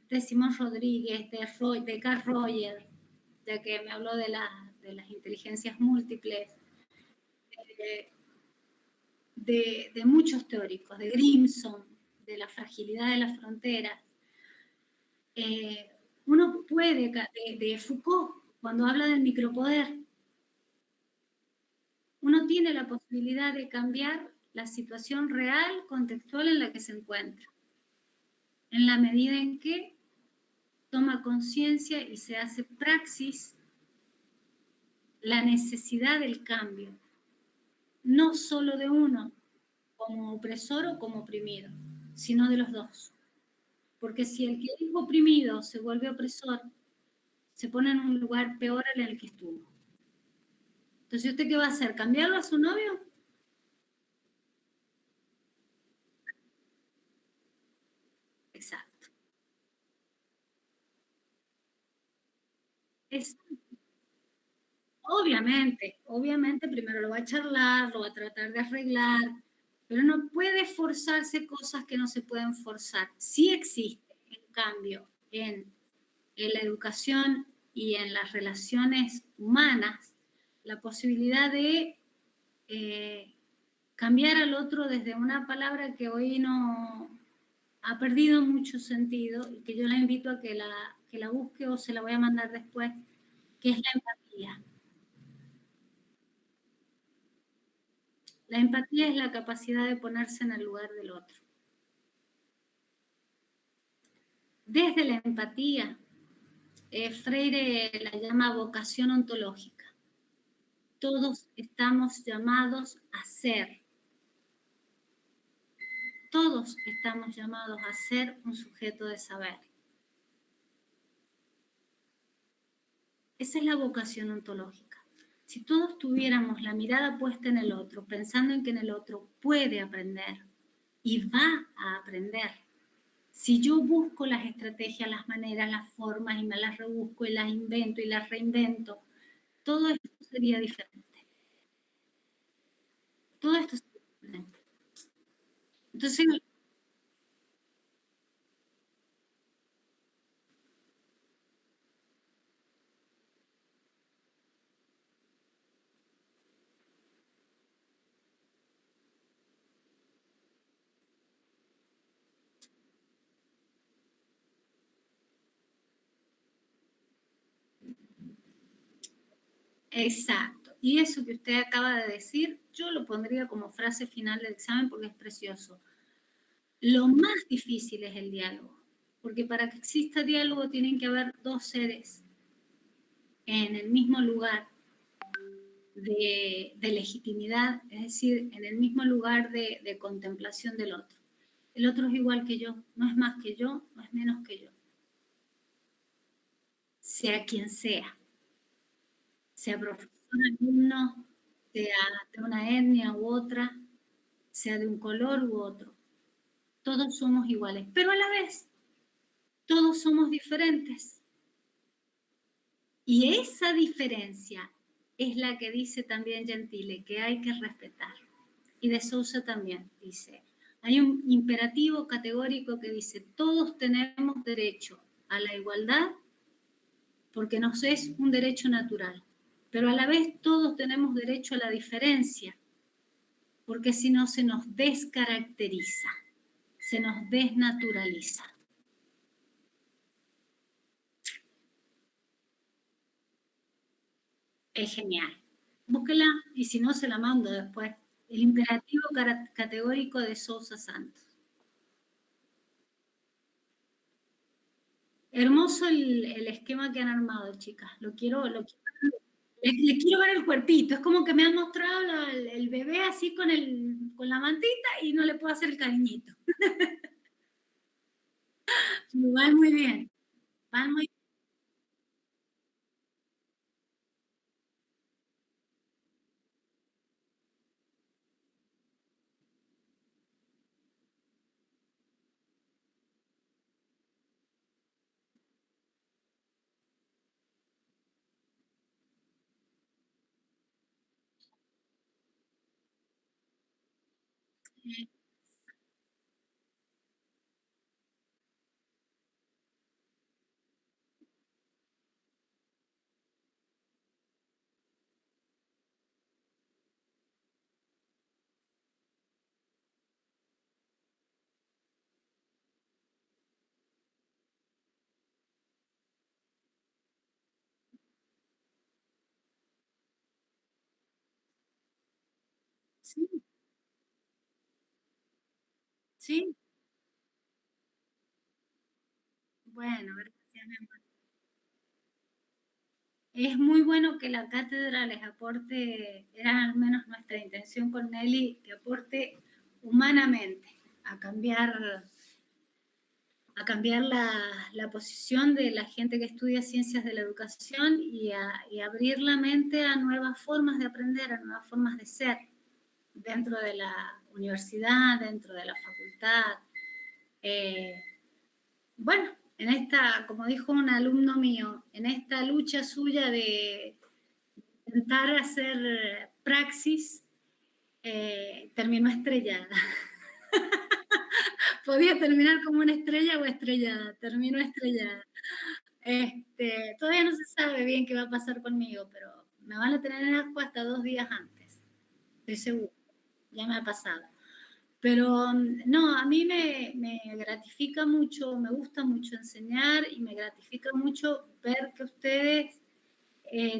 A: de Simón Rodríguez, de Carl Rogers, ya que me habló de las inteligencias múltiples, de muchos teóricos, de Grimson, de la fragilidad de las fronteras. Uno puede, de Foucault, cuando habla del micropoder, uno tiene la posibilidad de cambiar la situación real, contextual en la que se encuentra, en la medida en que toma conciencia y se hace praxis la necesidad del cambio, no solo de uno como opresor o como oprimido, sino de los dos. Porque si el que es oprimido se vuelve opresor, se pone en un lugar peor en el que estuvo. Entonces, ¿usted qué va a hacer? ¿Cambiarlo a su novio? Exacto. Obviamente, primero lo va a charlar, lo va a tratar de arreglar, pero no puede forzarse cosas que no se pueden forzar. Sí existe, en cambio, en la educación y en las relaciones humanas, la posibilidad de cambiar al otro desde una palabra que hoy no ha perdido mucho sentido y que yo la invito a que la busque o se la voy a mandar después, que es la empatía. La empatía es la capacidad de ponerse en el lugar del otro. Desde la empatía, Freire la llama vocación ontológica. Todos estamos llamados a ser. Todos estamos llamados a ser un sujeto de saber. Esa es la vocación ontológica. Si todos tuviéramos la mirada puesta en el otro, pensando en que en el otro puede aprender y va a aprender, si yo busco las estrategias, las maneras, las formas y me las rebusco y las invento y las reinvento, todo esto sería diferente. Todo esto sería diferente. Entonces, exacto. Y eso que usted acaba de decir, yo lo pondría como frase final del examen porque es precioso. Lo más difícil es el diálogo, porque para que exista diálogo tienen que haber dos seres en el mismo lugar de legitimidad, es decir, en el mismo lugar de contemplación del otro. El otro es igual que yo, no es más que yo, no es menos que yo. Sea quien sea profesor, alumno, sea de una etnia u otra, sea de un color u otro. Todos somos iguales, pero a la vez todos somos diferentes. Y esa diferencia es la que dice también Gentile, que hay que respetar. Y de Sousa también dice, hay un imperativo categórico que dice, todos tenemos derecho a la igualdad porque nos es un derecho natural, pero a la vez todos tenemos derecho a la diferencia, porque si no se nos descaracteriza, se nos desnaturaliza. Es genial. Búsquela y si no se la mando después. El imperativo categórico de Sousa Santos. Hermoso el esquema que han armado, chicas. Les quiero ver el cuerpito. Es como que me han mostrado el bebé así con la mantita y no le puedo hacer el cariñito. Van muy bien. Van muy bien. Eh, sí, sí. Bueno, gracias, mi amor. Es muy bueno que la cátedra les aporte, era al menos nuestra intención con Nelly, que aporte humanamente a cambiar, a cambiar la posición de la gente que estudia ciencias de la educación y abrir la mente a nuevas formas de aprender, a nuevas formas de ser dentro de la universidad, dentro de la facultad. Eh, bueno, en esta, como dijo un alumno mío, en esta lucha suya de intentar hacer praxis, terminó estrellada. Podía terminar como una estrella o estrellada, terminó estrellada. Todavía no se sabe bien qué va a pasar conmigo, pero me van a tener en asco hasta 2 días antes, estoy segura, ya me ha pasado. Pero no, a mí me gratifica mucho, me gusta mucho enseñar y me gratifica mucho ver que ustedes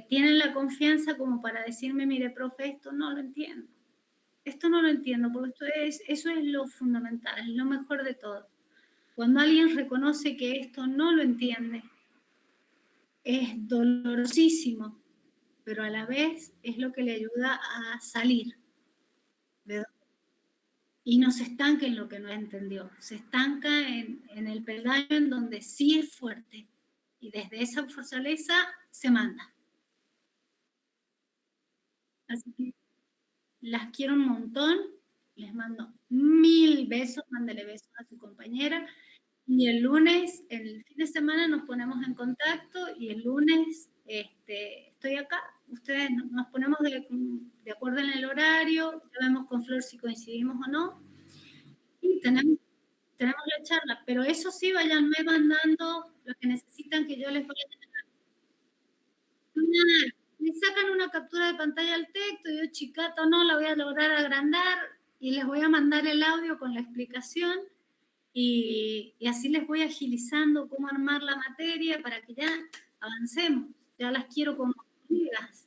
A: tienen la confianza como para decirme, mire, profe, esto no lo entiendo. Esto no lo entiendo, porque eso es lo fundamental, es lo mejor de todo. Cuando alguien reconoce que esto no lo entiende, es dolorosísimo, pero a la vez es lo que le ayuda a salir de y no se estanca en lo que no entendió, se estanca en el peldaño en donde sí es fuerte y desde esa fortaleza se manda. Así que las quiero un montón, les mando 1000 besos, mándele besos a su compañera y el lunes, el fin de semana nos ponemos en contacto y el lunes estoy acá, ustedes nos ponemos de acuerdo en el horario, ya vemos con Flor si coincidimos o no y tenemos la charla, pero eso sí, vayanme mandando lo que necesitan que yo les vaya a enseñar. Me sacan una captura de pantalla al texto, yo chicata no, la voy a lograr agrandar y les voy a mandar el audio con la explicación y así les voy agilizando cómo armar la materia para que ya avancemos. Ya las quiero como amigas.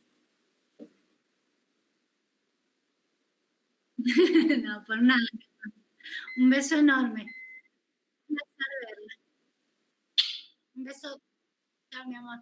A: No, por nada. Un beso enorme. Un placer verla. Un beso. Chao, mi amor.